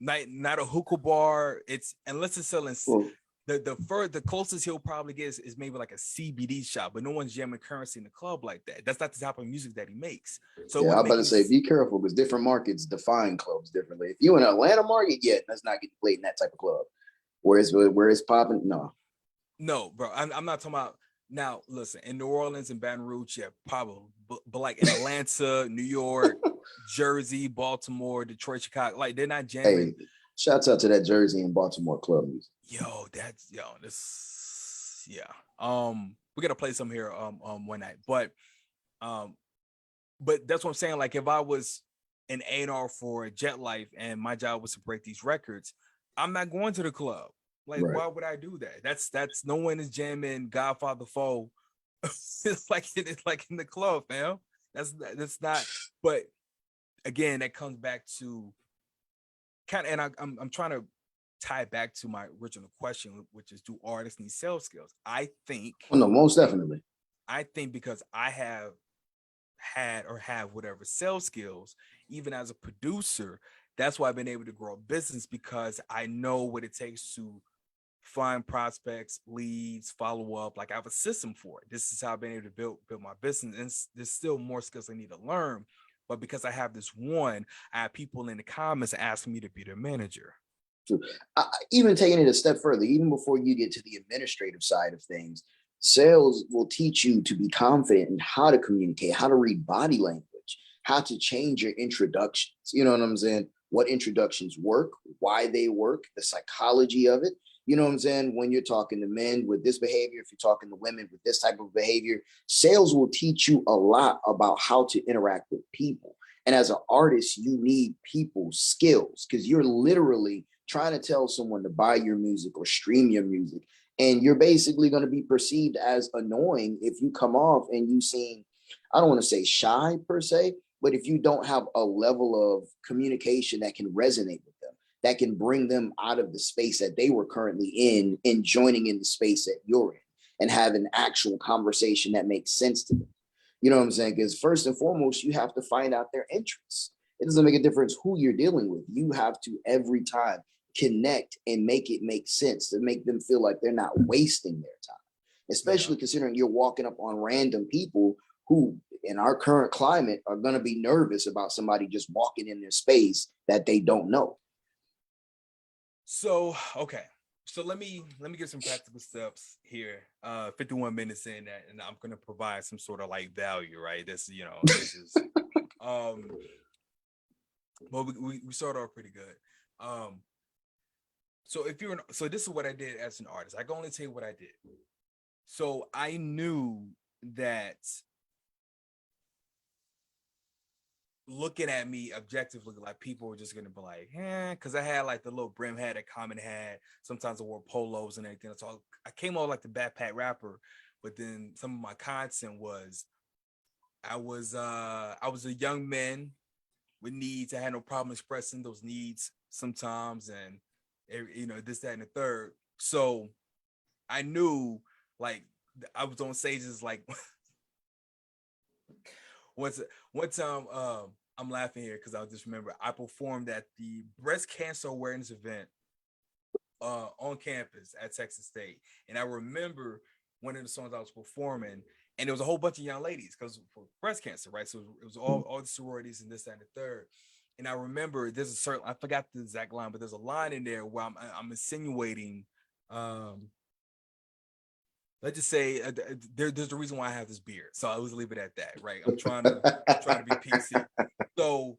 not a hookah bar. It's unless it's selling. Well, the closest he'll probably get is maybe like a CBD shop, but no one's jamming Currency in the club like that. That's not the type of music that he makes. So yeah, I'm about to say, be careful because different markets define clubs differently. If you in an Atlanta market, yeah, that's not getting played in that type of club. Where it's popping, no, bro. I'm not talking about. Now, listen, in New Orleans and Baton Rouge, yeah, probably, but like in Atlanta, New York, Jersey, Baltimore, Detroit, Chicago, like they're not jamming. Hey, shouts out to that Jersey and Baltimore club music. This, yeah. We gotta play some here one night, but that's what I'm saying. Like if I was an A&R for Jet Life and my job was to break these records, I'm not going to the club. Like, right. Why would I do that? That's no one is jamming Godfather 4. it's like in the club, fam. That's not. But again, that comes back to kind of, and I'm trying to tie it back to my original question, which is, do artists need sales skills? I think. Oh, no, most definitely. I think because I have had or have whatever sales skills, even as a producer, that's why I've been able to grow a business, because I know what it takes to find prospects, leads, follow up. Like I have a system for it. This is how I've been able to build my business. And there's still more skills I need to learn. But because I have this one, I have people in the comments asking me to be their manager. True. Even taking it a step further, even before you get to the administrative side of things, sales will teach you to be confident in how to communicate, how to read body language, how to change your introductions. You know what I'm saying? What introductions work, why they work, the psychology of it. You know what I'm saying? When you're talking to men with this behavior, if you're talking to women with this type of behavior, sales will teach you a lot about how to interact with people. And as an artist, you need people skills, because you're literally trying to tell someone to buy your music or stream your music. And you're basically going to be perceived as annoying if you come off and you seem, I don't want to say shy per se, but if you don't have a level of communication that can resonate with them, that can bring them out of the space that they were currently in and joining in the space that you're in, and have an actual conversation that makes sense to them. You know what I'm saying? Because first and foremost, you have to find out their interests. It doesn't make a difference who you're dealing with. You have to every time connect and make it make sense, to make them feel like they're not wasting their time, especially considering you're walking up on random people who in our current climate are going to be nervous about somebody just walking in their space that they don't know. So, okay. So let me give some practical steps here. 51 minutes in that, and I'm going to provide some sort of like value, right? This is, but we started off pretty good. So so this is what I did as an artist. I can only tell you what I did. So I knew that looking at me objectively, like people were just gonna be like, because I had like the little brim hat that Common had. Sometimes I wore polos and everything. So I came out like the backpack rapper, but then some of my content was I was a young man with needs. I had no problem expressing those needs sometimes, and this, that, and the third. So I knew, like, I was on stages like one time, I'm laughing here because I just remember I performed at the breast cancer awareness event on campus at Texas State. And I remember one of the songs I was performing, and there was a whole bunch of young ladies because for breast cancer, right? So it was all the sororities and this, that, and the third. And I remember there's a certain, I forgot the exact line, but there's a line in there where I'm insinuating, let's just say there's the reason why I have this beard. So I always leave it at that, right? I'm trying to be PC. So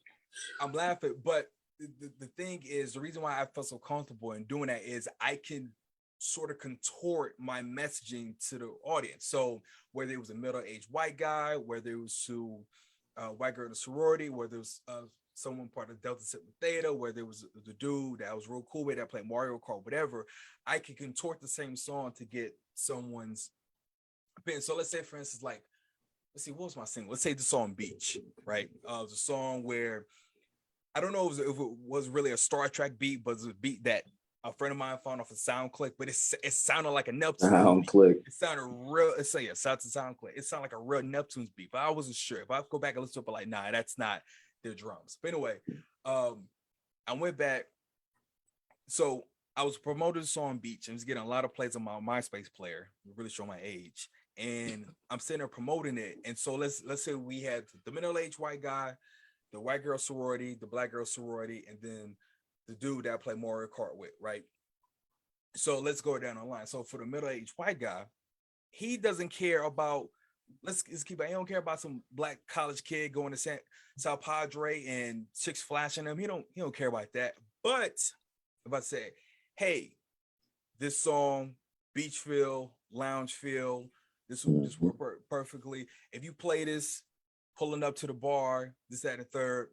I'm laughing, but the thing is, the reason why I felt so comfortable in doing that is I can sort of contort my messaging to the audience. So whether it was a middle-aged white guy, whether it was to white girl in a sorority, whether it was someone part of Delta Sigma Theta, where there was the dude that was real cool with that played Mario Kart, whatever, I can contort the same song to get someone's opinion. So let's say, for instance, let's see, what was my single? Let's say the song Beach, right? It was a song where I don't know if it was really a Star Trek beat, but it was a beat that a friend of mine found off a sound click, but it sounded like a Neptune beat. Click. It sounded real. It's say a sound click. It sounded like a real Neptune's beat, but I wasn't sure. If I go back and listen to it, but like, nah, that's not their drums. But anyway, I went back. So I was promoting the song Beach and was getting a lot of plays on my MySpace player, really show my age. And I'm sitting there promoting it. And so let's say we had the middle-aged white guy, the white girl sorority, the black girl sorority, and then the dude that I play Mario Kart with, right? So let's go down the line. So for the middle-aged white guy, he doesn't care about, let's keep it, he don't care about some black college kid going to South Padre and chicks flashing him. He don't care about that. But if I say, hey, this song, beach feel, lounge feel, this work perfectly. If you play this, pulling up to the bar, this, that, and the third,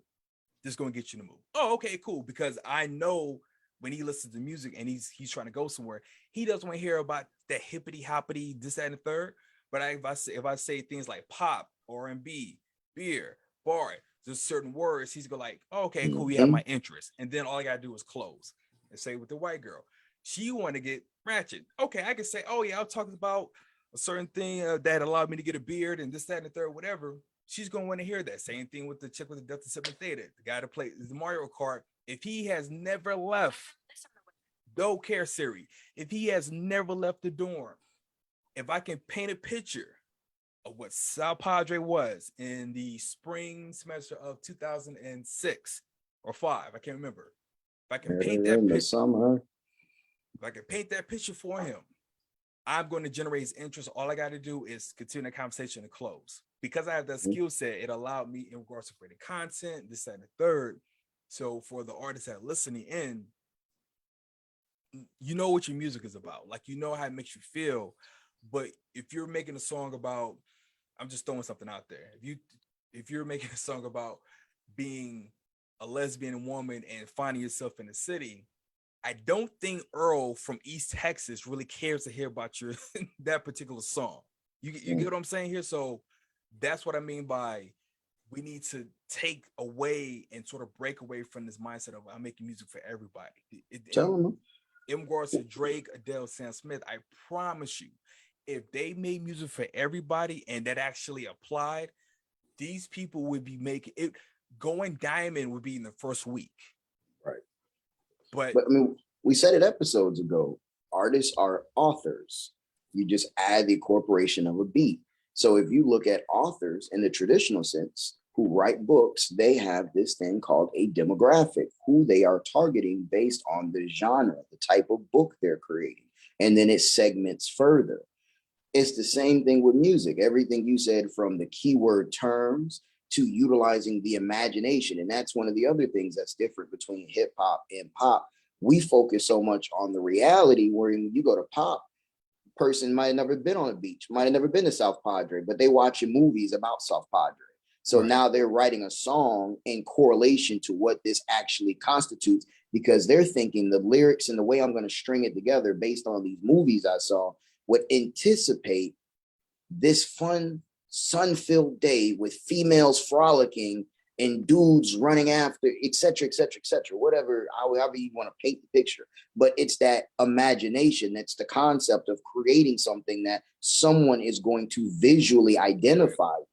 this is gonna get you in the mood. Oh, okay, cool. Because I know when he listens to music and he's trying to go somewhere, he doesn't want to hear about that hippity hoppity, this, that, and the third. But if I say things like pop, R&B, beer, bar, there's certain words, he's go like, oh, okay, cool, you have my interest. And then all I gotta do is close. And say with the white girl, she want to get ratchet. Okay, I can say, oh yeah, I'm talking about a certain thing that allowed me to get a beard and this, that, and the third, whatever. She's gonna want to hear that. Same thing with the chick with the Delta 7 Theta, the guy that plays the Mario Kart. If he has never left, don't care Siri. If he has never left the dorm, if I can paint a picture of what South Padre was in the spring semester of 2006 or 5, I can't remember. If I can paint that picture, if I can paint that picture for him, I'm going to generate his interest. All I got to do is continue the conversation and close. Because I have that skill set, it allowed me in regards to creating content, this, that, and the third. So for the artists that are listening in, you know what your music is about. Like, you know how it makes you feel. But if you're making a song about, I'm just throwing something out there. If you're making a song about being a lesbian woman and finding yourself in the city, I don't think Earl from East Texas really cares to hear about your that particular song. You get what I'm saying here? So that's what I mean by we need to take away and sort of break away from this mindset of I'm making music for everybody. In regards to Drake, Adele, Sam Smith, I promise you, if they made music for everybody and that actually applied, these people would be making it. Going diamond would be in the first week. Right. But I mean, we said it episodes ago. Artists are authors. You just add the incorporation of a beat. So if you look at authors in the traditional sense who write books, they have this thing called a demographic, who they are targeting based on the genre, the type of book they're creating. And then it segments further. It's the same thing with music. Everything you said, from the keyword terms to utilizing the imagination. And that's one of the other things that's different between hip hop and pop. We focus so much on the reality, where when you go to pop, person might have never been on a beach, might have never been to South Padre, but they watching movies about South Padre. So now they're writing a song in correlation to what this actually constitutes, because they're thinking the lyrics and the way I'm going to string it together based on these movies I saw would anticipate this fun, sun-filled day with females frolicking and dudes running after, et cetera, whatever, however you want to paint the picture. But it's that imagination, that's the concept of creating something that someone is going to visually identify with.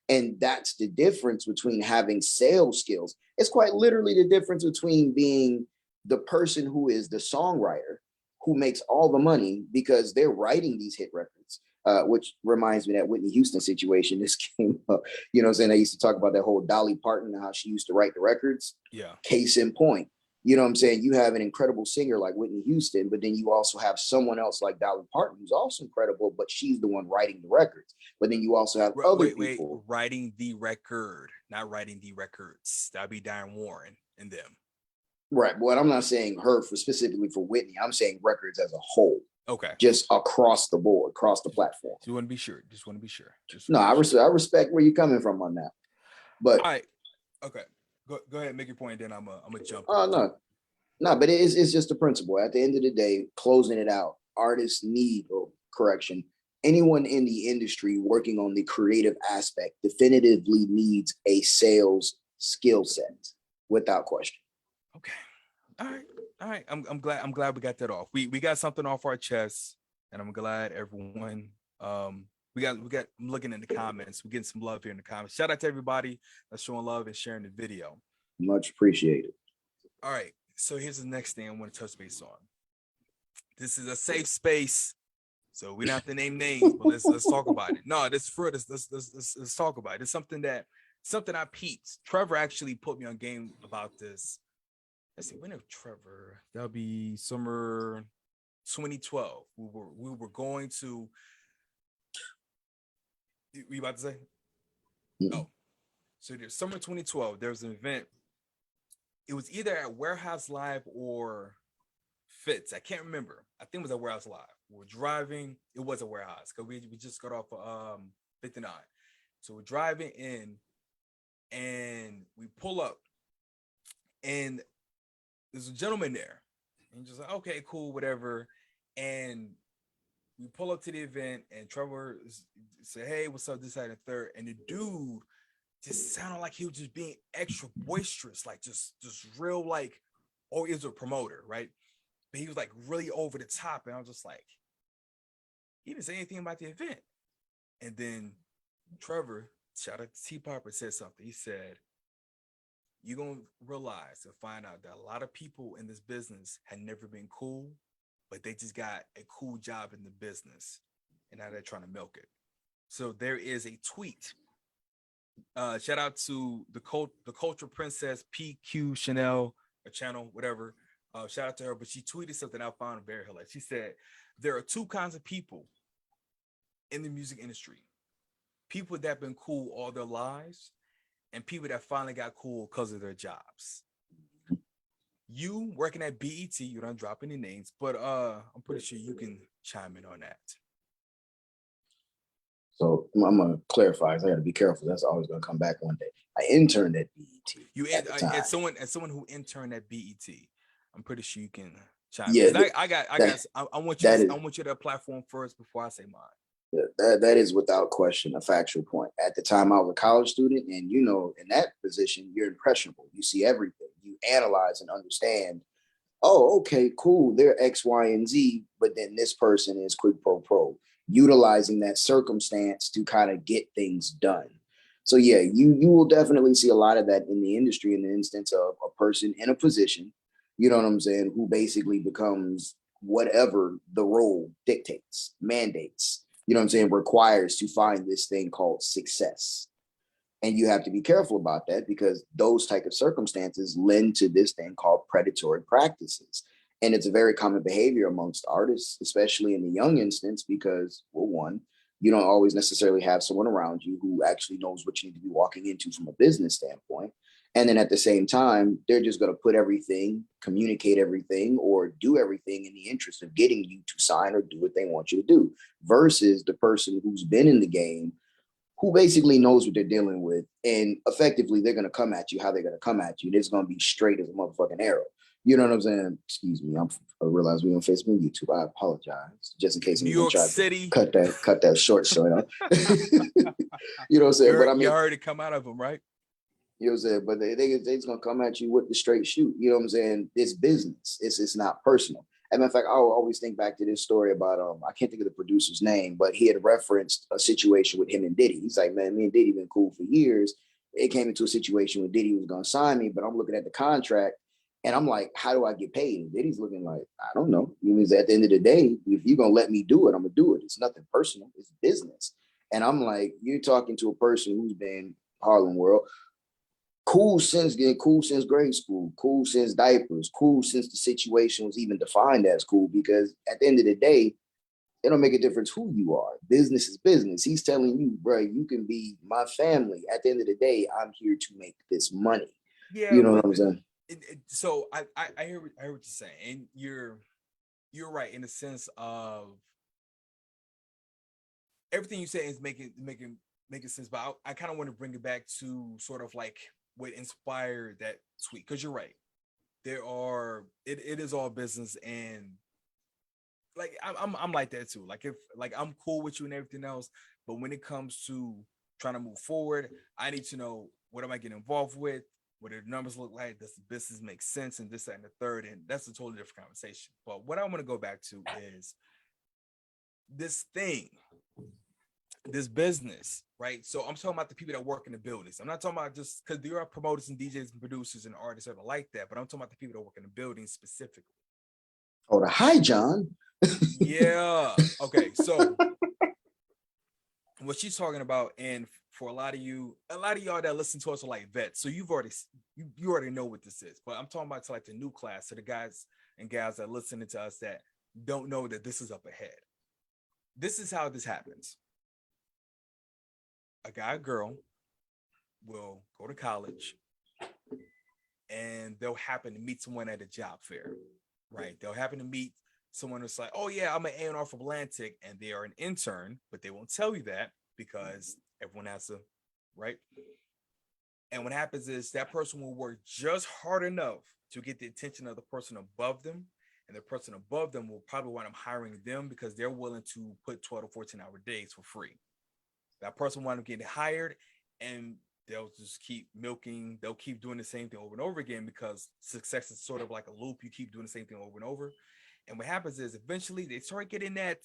And that's the difference between having sales skills. It's quite literally the difference between being the person who is the songwriter, who makes all the money because they're writing these hit records. Which reminds me that Whitney Houston situation. This came up, you know what I'm saying? I used to talk about that whole Dolly Parton and how she used to write the records. Yeah. Case in point, you know what I'm saying? You have an incredible singer like Whitney Houston, but then you also have someone else like Dolly Parton, who's also incredible, but she's the one writing the records. But then you also have other people. Writing the record, not writing the records. That'd be Diane Warren and them. Right. But I'm not saying her specifically for Whitney. I'm saying records as a whole. Okay. Just across the board, across the platform. Just want to be sure. I respect where you're coming from on that. But all right. Okay. Go ahead, make your point, then I'm gonna jump. Oh no, but it's just a principle. At the end of the day, closing it out, artists need, or correction, anyone in the industry working on the creative aspect definitively needs a sales skill set. without question. Okay. All right. I'm glad we got that off. We got something off our chest, and I'm glad everyone we got I'm looking in the comments. We're getting some love here in the comments. Shout out to everybody that's showing love and sharing the video. Much appreciated. All right. So here's the next thing I want to touch base on. This is a safe space. So we don't have to name names, but let's talk about it. No, this for let's talk about it. It's something I peeped. Trevor actually put me on game about this. Let's see, when did Trevor? That'll be summer 2012. We were going to. You about to say? Mm-hmm. Oh, so there's summer 2012. There was an event. It was either at Warehouse Live or Fitz. I can't remember. I think it was at Warehouse Live. We're driving. It was a warehouse because we just got off of 59. So we're driving in, and we pull up, and there's a gentleman there, and just like, okay, cool, whatever. And we pull up to the event, and Trevor said, "Hey, what's up?" This, that, and third. And the dude just sounded like he was just being extra boisterous, like just real, like, oh, he was a promoter, right? But he was like really over the top, and I was just like, he didn't say anything about the event. And then Trevor, shout out to T Popper, said something. He said, "You're gonna realize and find out that a lot of people in this business had never been cool, but they just got a cool job in the business, and now they're trying to milk it." So there is a tweet. Shout out to the culture princess PQ Chanel, a channel, whatever. Shout out to her, but she tweeted something I found very hilarious. She said, "There are two kinds of people in the music industry: people that have been cool all their lives, and people that finally got cool because of their jobs." You working at BET, you don't drop any names, but I'm pretty sure you can chime in on that. So I'm gonna clarify. I got to be careful. That's always gonna come back one day. I interned at BET. You at the time. as someone who interned at BET, I'm pretty sure you can chime Yeah, in. I want you to platform first before I say mine. That is without question a factual point. At the time, I was a college student, and you know, in that position, you're impressionable. You see everything. You analyze and understand. Oh, okay, cool. They're X, Y, and Z, but then this person is quid pro, utilizing that circumstance to kind of get things done. So yeah, you will definitely see a lot of that in the industry in the instance of a person in a position, you know what I'm saying, who basically becomes whatever the role dictates, mandates, you know what I'm saying, requires to find this thing called success. And you have to be careful about that because those type of circumstances lend to this thing called predatory practices. And it's a very common behavior amongst artists, especially in the young instance, because, well, one, you don't always necessarily have someone around you who actually knows what you need to be walking into from a business standpoint. And then at the same time, they're just going to put everything, communicate everything, or do everything in the interest of getting you to sign or do what they want you to do, versus the person who's been in the game, who basically knows what they're dealing with. And effectively, they're going to come at you how they're going to come at you. It's going to be straight as a motherfucking arrow. You know what I'm saying? Excuse me. I realize we're on Facebook and YouTube. I apologize. Just in case New York City. cut that short. You know what I'm saying? But I mean, you heard it come out of them, right? You know what I'm saying? But they're just going to come at you with the straight shoot. You know what I'm saying? It's business. It's not personal. As a matter of fact, I always think back to this story about I can't think of the producer's name, but he had referenced a situation with him and Diddy. He's like, man, me and Diddy been cool for years. It came into a situation where Diddy was gonna sign me, but I'm looking at the contract and I'm like, how do I get paid? And Diddy's looking like, I don't know. Because at the end of the day, if you're gonna let me do it, I'm gonna do it. It's nothing personal, it's business. And I'm like, you're talking to a person who's been Harlem World. Cool since grade school, cool since diapers, cool since the situation was even defined as cool, because at the end of the day, it don't make a difference who you are. Business is business. He's telling you, bro, you can be my family. At the end of the day, I'm here to make this money. Yeah, you know what I'm saying? So I hear what you're saying, and you're right in the sense of everything you say is making sense. But I kind of want to bring it back to sort of like what inspired that tweet, because you're right. It is all business, and like I'm like that too. Like if like I'm cool with you and everything else, but when it comes to trying to move forward, I need to know what am I getting involved with. What do the numbers look like? Does the business make sense? And this, that, and the third. And that's a totally different conversation. But what I want to go back to is this thing, this business, right? So I'm talking about the people that work in the buildings. I'm not talking about just because there are promoters and DJs and producers and artists that are like that, but I'm talking about the people that work in the buildings specifically. Oh, the hi, John. Yeah. Okay. So what she's talking about, and for a lot of y'all that listen to us are like vets, so you already know what this is. But I'm talking about to like the new class, to the guys and gals that listening to us that don't know that this is up ahead. This is how this happens. A guy or girl will go to college and they'll happen to meet someone at a job fair, right? They'll happen to meet someone that's like, oh yeah, I'm an A&R from Atlantic, and they are an intern, but they won't tell you that because everyone has to, right? And what happens is that person will work just hard enough to get the attention of the person above them, and the person above them will probably wind up hiring them because they're willing to put 12 to 14-hour days for free. That person wind up getting hired, and they'll just keep milking. They'll keep doing the same thing over and over again because success is sort of like a loop. You keep doing the same thing over and over. And what happens is eventually they start getting that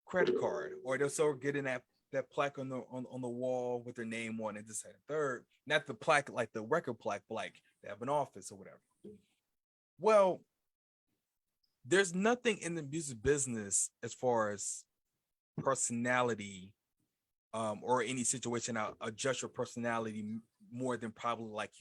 credit card, or they'll start getting that plaque on the wall with their name on it, this and third. Not the plaque like the record plaque, but like they have an office or whatever. Well, there's nothing in the music business as far as personality or any situation I'll adjust your personality more than probably like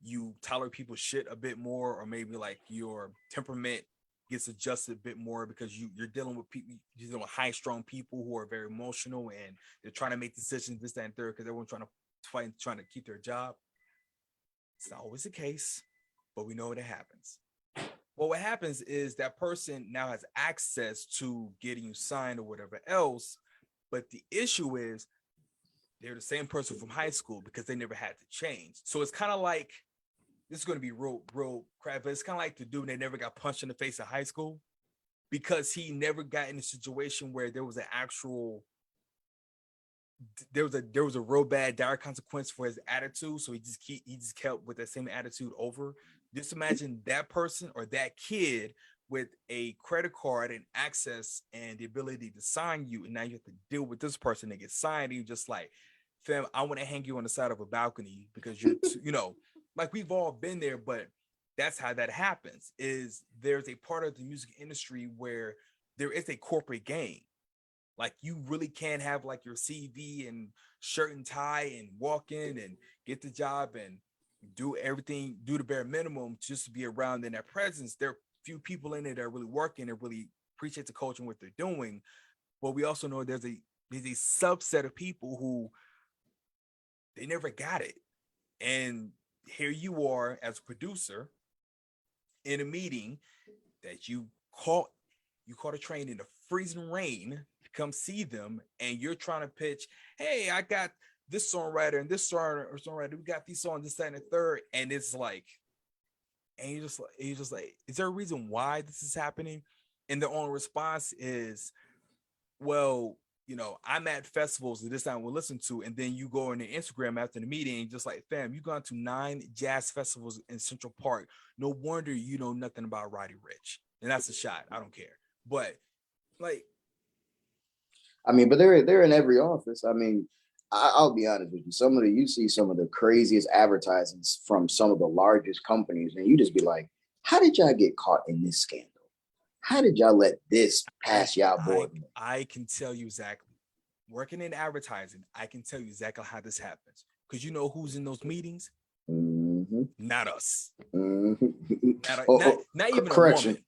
you tolerate people's shit a bit more, or maybe like your temperament gets adjusted a bit more because you're dealing with people, you're dealing with high strung people who are very emotional and they're trying to make decisions, this, that, and third, because everyone's trying to fight, trying to keep their job. It's not always the case, but we know it happens. Well, what happens is that person now has access to getting you signed or whatever else. But the issue is they're the same person from high school because they never had to change. So it's kind of like, this is going to be real crap, but it's kind of like the dude that never got punched in the face in high school because he never got in a situation where there was an actual, there was a real bad dire consequence for his attitude. So he just kept with that same attitude over. Just imagine that person or that kid with a credit card and access and the ability to sign you, and now you have to deal with this person that gets signed, and you're just like, fam, I want to hang you on the side of a balcony because you're like, we've all been there. But that's how that happens. Is there's a part of the music industry where there is a corporate game. Like, you really can't have like your CV and shirt and tie and walk in and get the job and do everything, do the bare minimum just to be around in that presence. There are few people in it that are really working and really appreciate the culture and what they're doing. But we also know there's a subset of people who they never got it. And here you are as a producer in a meeting that you caught a train in the freezing rain to come see them, and you're trying to pitch, hey, I got this songwriter and this songwriter, we got these songs, this, that, and the third. And it's like, and you're just like, is there a reason why this is happening? And the only response is, well, I'm at festivals that this time we'll listen to. And then you go on the Instagram after the meeting and just like, fam, you've gone to 9 jazz festivals in Central Park. No wonder you know nothing about Roddy Ricch. And that's a shot. I don't care. But like, I mean, but they're in every office. I mean, I'll be honest with you. You see some of the craziest advertisements from some of the largest companies, and you just be like, how did y'all get caught in this scandal? How did y'all let this pass y'all board? I can tell you exactly. Working in advertising, I can tell you exactly how this happens. Because you know who's in those meetings? Mm-hmm. Not us. Mm-hmm. Not even correction. A woman.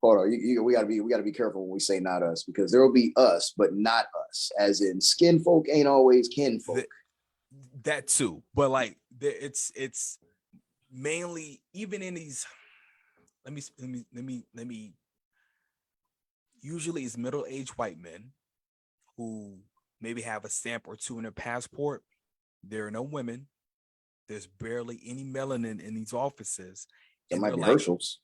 Hold on, we gotta be careful when we say not us, because there will be us, but not us. As in, skin folk ain't always kin folk. That too, but like it's mainly, even in these. Let me. Usually, it's middle-aged white men who maybe have a stamp or two in their passport. There are no women. There's barely any melanin in these offices. It might be Herschel's.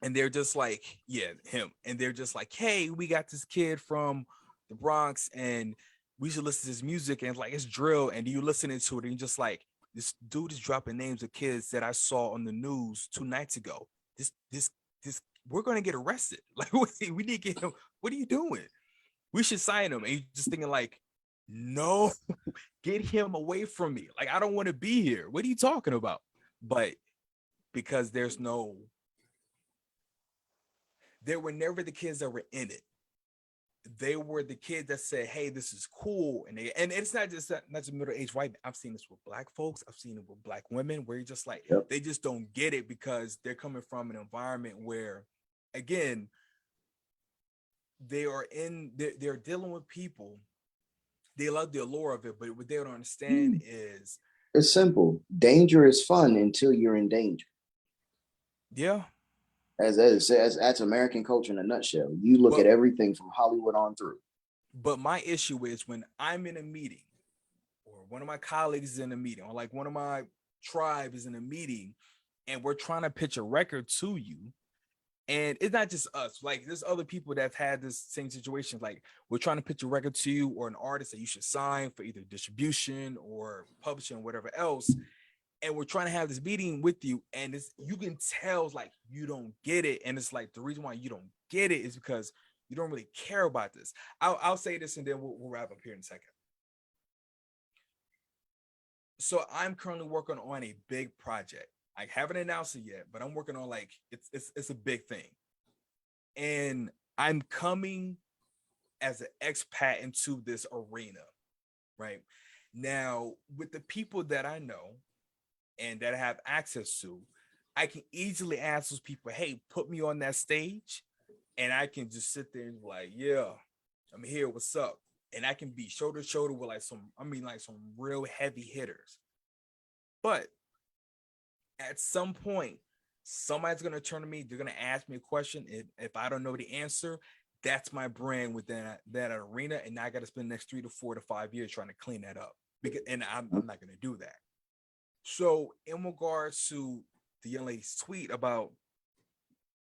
And they're just like, yeah, him. And they're just like, hey, we got this kid from the Bronx and we should listen to his music. And it's like, it's drill. And you listening to it and you're just like, this dude is dropping names of kids that I saw on the news 2 nights ago. This this we're gonna get arrested. Like we need to get him. What are you doing? We should sign him. And you're just thinking like, no, get him away from me. Like I don't want to be here. What are you talking about? But because there were never the kids that were in it. They were the kids that said, "Hey, this is cool," and it's not just middle-aged white. I've seen this with black folks. I've seen it with black women, where you're just like, Yep. they just don't get it because they're coming from an environment where, again, they're dealing with people. They love the allure of it, but what they don't understand is it's simple. Danger is fun until you're in danger. yeah. As that's American culture in a nutshell. You look at everything from Hollywood on through. But my issue is when I'm in a meeting, or one of my colleagues is in a meeting, or like one of my tribe is in a meeting, and we're trying to pitch a record to you. And it's not just us, like there's other people that have had this same situation. Like we're trying to pitch a record to you or an artist that you should sign for either distribution or publishing or whatever else. And we're trying to have this meeting with you, and you can tell like you don't get it. And it's like the reason why you don't get it is because you don't really care about this. I'll say this and then we'll wrap up here in a second. So I'm currently working on a big project. I haven't announced it yet, but I'm working on like it's a big thing. And I'm coming as an expat into this arena, right? Now, with the people that I know and that I have access to, I can easily ask those people, hey, put me on that stage. And I can just sit there and be like, yeah, I'm here. What's up? And I can be shoulder to shoulder with like some real heavy hitters. But at some point, somebody's going to turn to me. They're going to ask me a question. If I don't know the answer, that's my brand within that arena. And I got to spend the next 3 to 4 to 5 years trying to clean that up. And I'm not going to do that. So in regards to the young lady's tweet about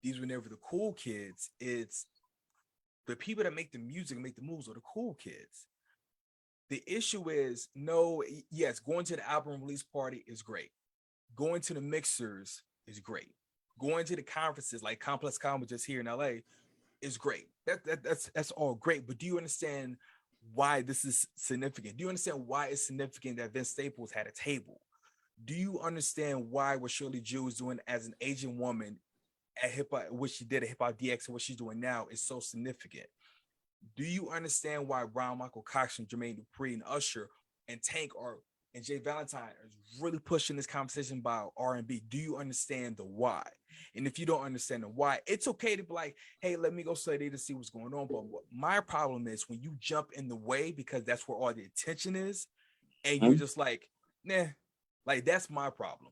these were never the cool kids, it's the people that make the music, make the moves are the cool kids. The issue is, yes, going to the album release party is great. Going to the mixers is great. Going to the conferences like Complex Comedy just here in LA is great. That's all great. But do you understand why this is significant? Do you understand why it's significant that Vince Staples had a table? Do you understand why what Shirley Jew is doing as an Asian woman at hip hop, what she did at Hip Hop DX and what she's doing now is so significant? Do you understand why Brown Michael Cox and Jermaine Dupri and Usher and Tank and Jay Valentine is really pushing this conversation about R&B? Do you understand the why? And if you don't understand the why, it's okay to be like, hey, let me go study to see what's going on. But what my problem is when you jump in the way because that's where all the attention is, and you're just like, nah, like that's my problem.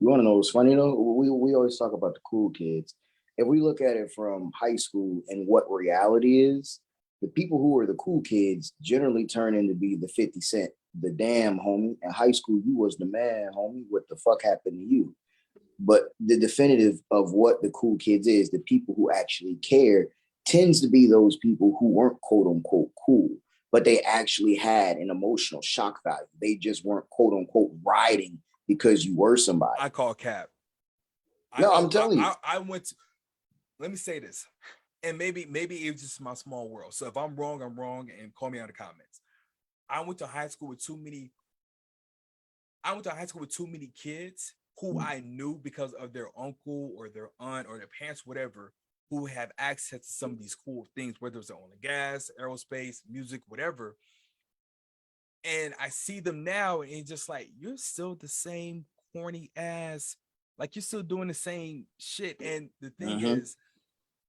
You want to know what's funny though? We always talk about the cool kids. If we look at it from high school and what reality is, the people who are the cool kids generally turn into be the 50 Cent, the damn homie. In high school, you was the man, homie. What the fuck happened to you? But the definitive of what the cool kids is, the people who actually care, tends to be those people who weren't quote unquote cool, but they actually had an emotional shock value. They just weren't quote unquote riding because you were somebody. I call cap. I'm telling you. I went to, let me say this, and maybe it's just my small world. So if I'm wrong, and call me out in the comments. I went to high school with too many kids who I knew because of their uncle or their aunt or their parents, whatever, who have access to some of these cool things, whether it's oil and gas, aerospace, music, whatever. And I see them now, and it's just like, you're still the same corny ass, like you're still doing the same shit. And the thing is,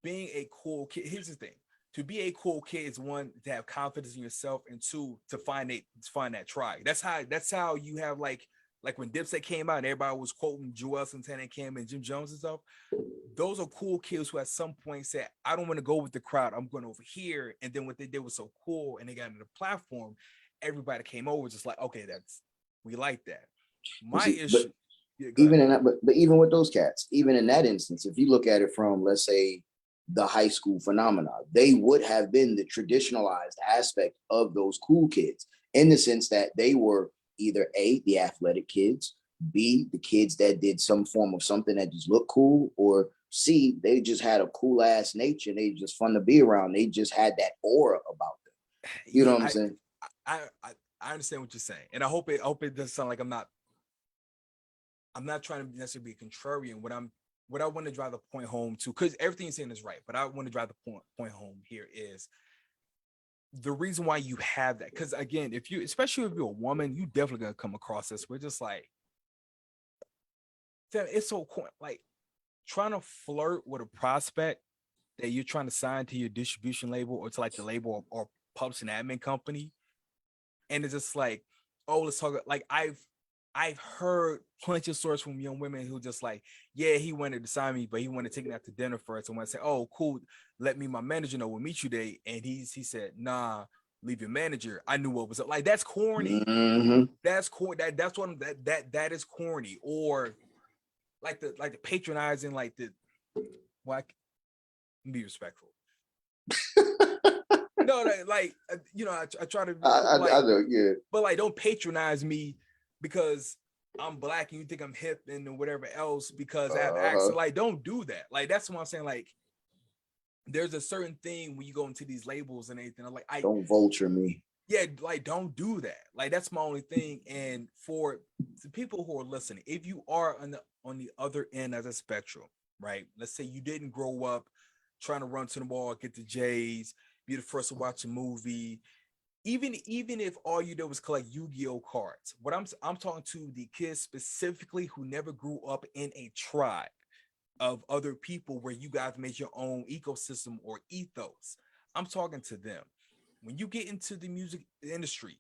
being a cool kid, here's the thing. To be a cool kid is one, to have confidence in yourself, and two, to find that tribe. That's how you have like when Dipset came out and everybody was quoting Joel Santana, Cam, and Jim Jones and stuff. Those are cool kids who at some point said, I don't want to go with the crowd. I'm going over here. And then what they did was so cool, and they got into the platform. Everybody came over just like, okay, we like that. My issue. Even in that, but even with those cats, even in that instance, if you look at it from, let's say, the high school phenomena, they would have been the traditionalized aspect of those cool kids in the sense that they were either A, the athletic kids, B, the kids that did some form of something that just looked cool, or C, they just had a cool ass nature and they just fun to be around. They just had that aura about them. You know Yeah, what I'm saying? I I, I understand what you're saying, and I hope it doesn't sound like I'm not trying to necessarily be contrarian. What I want to drive the point home to, because everything you're saying is right, but I want to drive the point home here is the reason why you have that. Because again, if you, especially if you're a woman, you definitely gonna come across this. We're just like, it's so cool. Like trying to flirt with a prospect that you're trying to sign to your distribution label or to like the label or publishing admin company, and it's just like, oh, let's talk. Like I've heard plenty of stories from young women who just like, yeah, he wanted to sign me, but he wanted to take me out to dinner first. And when I say, oh, cool, let me, my manager know we'll meet you today, and he said, nah, leave your manager. I knew what was up. Like that's corny. Mm-hmm. That's corny. That's what that is corny. Or like the patronizing, like the like, be respectful. No, like you know, I try to be cool, like, I know, yeah. but like don't patronize me because I'm black and you think I'm hip and whatever else because I have accent. Like, don't do that. Like, that's what I'm saying. Like, there's a certain thing when you go into these labels and anything. I'm like, don't vulture me. Yeah, like don't do that. Like, that's my only thing. And for the people who are listening, if you are on the other end of the spectrum, right? Let's say you didn't grow up trying to run to the mall, get the J's, be the first to watch a movie. Even if all you did was collect Yu-Gi-Oh cards, what I'm talking to the kids specifically who never grew up in a tribe of other people where you guys made your own ecosystem or ethos. I'm talking to them. When you get into the music industry,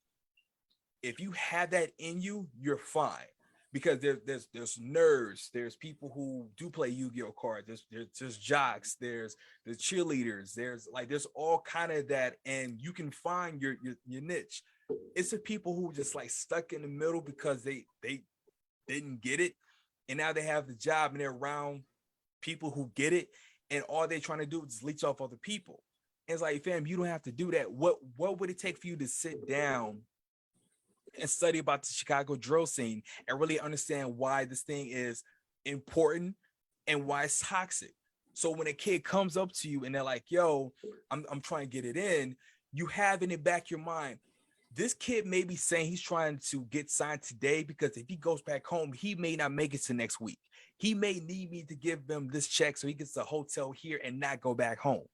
if you have that in you, you're fine. Because there's nerds, there's people who do play Yu-Gi-Oh cards, there's jocks, there's the cheerleaders, there's all kind of that, and you can find your niche. It's the people who just like stuck in the middle because they didn't get it, and now they have the job and they're around people who get it, and all they're trying to do is leech off other people. And it's like, fam, you don't have to do that. What would it take for you to sit down and study about the Chicago drill scene and really understand why this thing is important and why it's toxic? So when a kid comes up to you and they're like, yo, I'm trying to get it in, you have in the back of your mind, this kid may be saying he's trying to get signed today because if he goes back home, he may not make it to next week. He may need me to give them this check so he gets a hotel here and not go back home.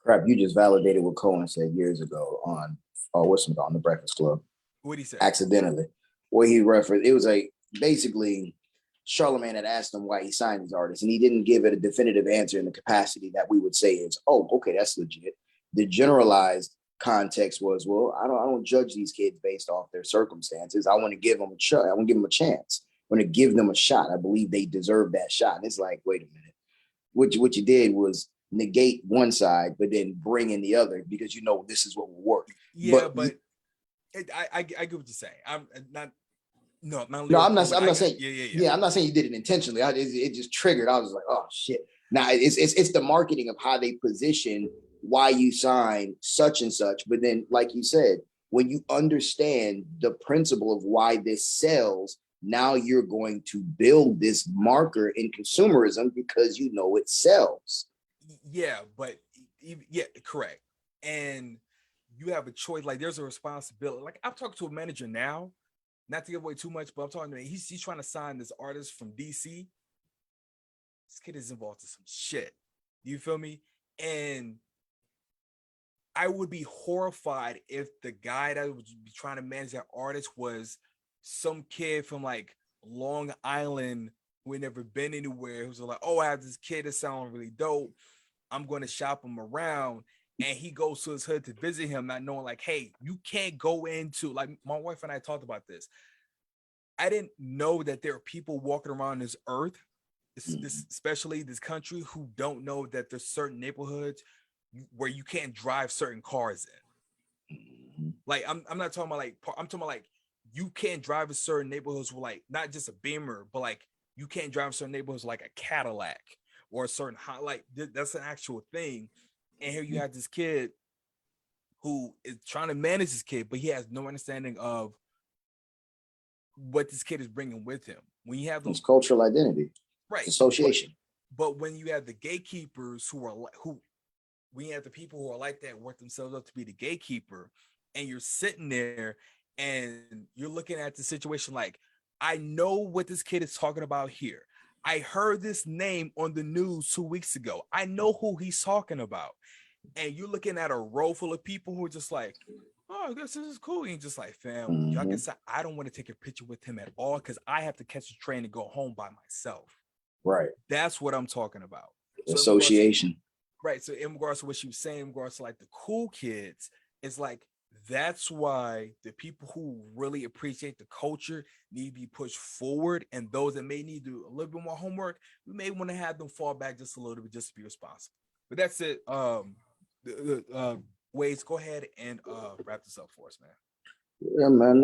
Crap, you just validated what Cohen said years ago on on the Breakfast Club. What did he say? Accidentally, where he referenced, it was like basically Charlemagne had asked him why he signed these artists, and he didn't give it a definitive answer in the capacity that we would say is, oh, okay, that's legit. The generalized context was, well, I don't judge these kids based off their circumstances. I want to give them a shot. I want to give them a chance. I want to give them a shot. I believe they deserve that shot. And it's like, wait a minute. What you did was negate one side, but then bring in the other because you know this is what will work. Yeah, but I get what you're saying. I'm not. No, I'm not saying. Yeah. I'm not saying you did it intentionally. It just triggered. I was like, oh shit. Now it's the marketing of how they position why you sign such and such. But then, like you said, when you understand the principle of why this sells, now you're going to build this marker in consumerism because you know it sells. Yeah, but yeah, correct. And you have a choice. Like, there's a responsibility. Like, I'm talking to a manager now, not to give away too much, but I'm talking to him. He's trying to sign this artist from DC. This kid is involved in some shit. You feel me? And I would be horrified if the guy that would be trying to manage that artist was some kid from like Long Island who had never been anywhere, who's like, oh, I have this kid that sounds really dope. I'm going to shop him around. And he goes to his hood to visit him, not knowing, like, hey, you can't go into, like, my wife and I talked about this. I didn't know that there are people walking around this earth, especially this country, who don't know that there's certain neighborhoods where you can't drive certain cars in. Like, I'm not talking about, like, I'm talking about, like, you can't drive in certain neighborhoods with, like, not just a Beamer, but, like, you can't drive in certain neighborhoods like a Cadillac or a certain, like, that's an actual thing. And here you have this kid who is trying to manage this kid, but he has no understanding of what this kid is bringing with him. When you have those It's cultural identity, right it's association. but when you have the gatekeepers when you have the people who are like that work themselves up to be the gatekeeper, and you're sitting there and you're looking at the situation like, I know what this kid is talking about here. I heard this name on the news 2 weeks ago. I know who he's talking about. And you're looking at a row full of people who are just like, oh, I guess this is cool. And you're just like, fam, y'all can say, I don't want to take a picture with him at all because I have to catch a train and go home by myself. Right. That's what I'm talking about. Association. Right. So in regards to what she was saying, in regards to like the cool kids, it's like, that's why the people who really appreciate the culture need to be pushed forward. And those that may need to do a little bit more homework, we may want to have them fall back just a little bit, just to be responsible. But that's it. Waze, go ahead and wrap this up for us, man. Yeah, man.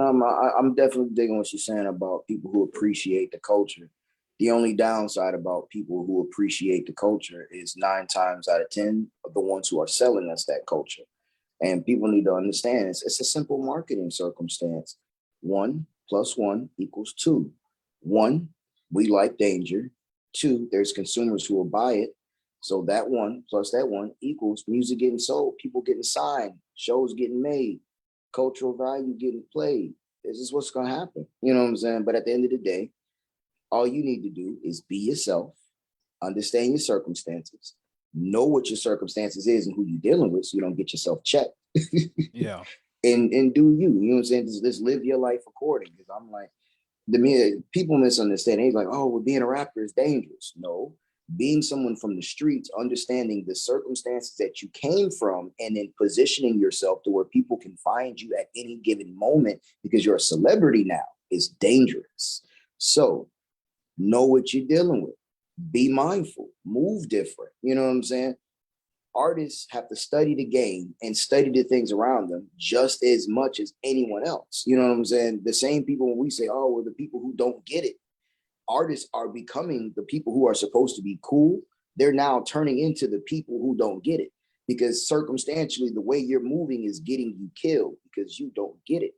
I'm definitely digging what she's saying about people who appreciate the culture. The only downside about people who appreciate the culture is 9 times out of 10 of the ones who are selling us that culture. And people need to understand it's a simple marketing circumstance. 1 + 1 = 2. 1, we like danger. 2, there's consumers who will buy it. So that 1 + that 1 = music getting sold, people getting signed, shows getting made, cultural value getting played. This is what's going to happen. You know what I'm saying? But at the end of the day, all you need to do is be yourself, understand your circumstances, know what your circumstances is and who you're dealing with so you don't get yourself checked. Yeah. And do you know what I'm saying? Just live your life according. Because I'm like, people misunderstand. He's like, oh, well, being a rapper is dangerous. No, being someone from the streets, understanding the circumstances that you came from, and then positioning yourself to where people can find you at any given moment because you're a celebrity now is dangerous. So know what you're dealing with. Be mindful, move different. You know what I'm saying? Artists have to study the game and study the things around them just as much as anyone else. You know what I'm saying? The same people, when we say, oh, well, the people who don't get it, artists are becoming the people who are supposed to be cool. They're now turning into the people who don't get it because circumstantially, the way you're moving is getting you killed because you don't get it.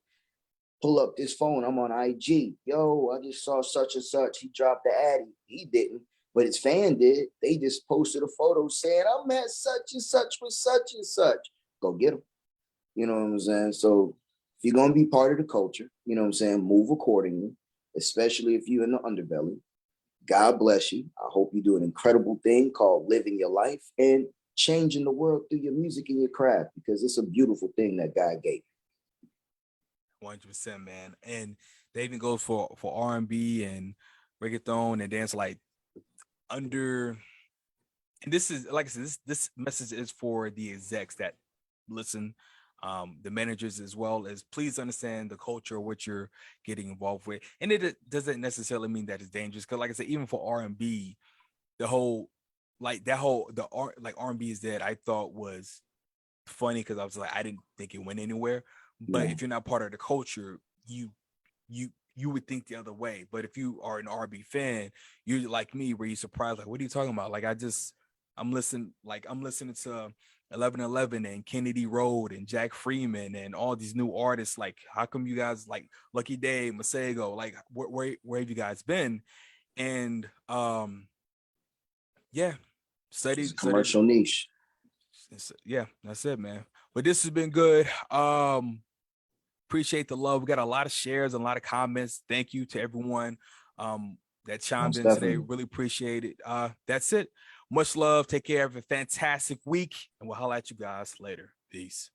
Pull up this phone. I'm on IG. Yo, I just saw such and such. He dropped the Addy. He didn't, but his fan did. They just posted a photo saying, I met such and such with such and such. Go get them. You know what I'm saying? So if you're going to be part of the culture, you know what I'm saying, move accordingly, especially if you're in the underbelly. God bless you. I hope you do an incredible thing called living your life and changing the world through your music and your craft because it's a beautiful thing that God gave you. 100%, man. And they even go for R&B and reggaeton and dance like under. And this is, like I said, this message is for the execs that listen, the managers as well, as please understand the culture, what you're getting involved with. And it doesn't necessarily mean that it's dangerous. Because like I said, even for R&B, the whole, like that whole, like R&B is Dead, I thought was funny because I was like, I didn't think it went anywhere. But if you're not part of the culture, you would think the other way. But if you are an R&B fan, you're like me, where you're surprised, like, what are you talking about? Like, I'm listening to 1111 and Kennedy Road and Jack Freeman and all these new artists. Like, how come you guys like Lucky Day, Masego? Like, where have you guys been? And yeah, study commercial niche. Yeah, that's it, man. But this has been good. Appreciate the love. We got a lot of shares and a lot of comments. Thank you to everyone that chimed in today. Really appreciate it. That's it. Much love. Take care. Have a fantastic week, and we'll holler at you guys later. Peace.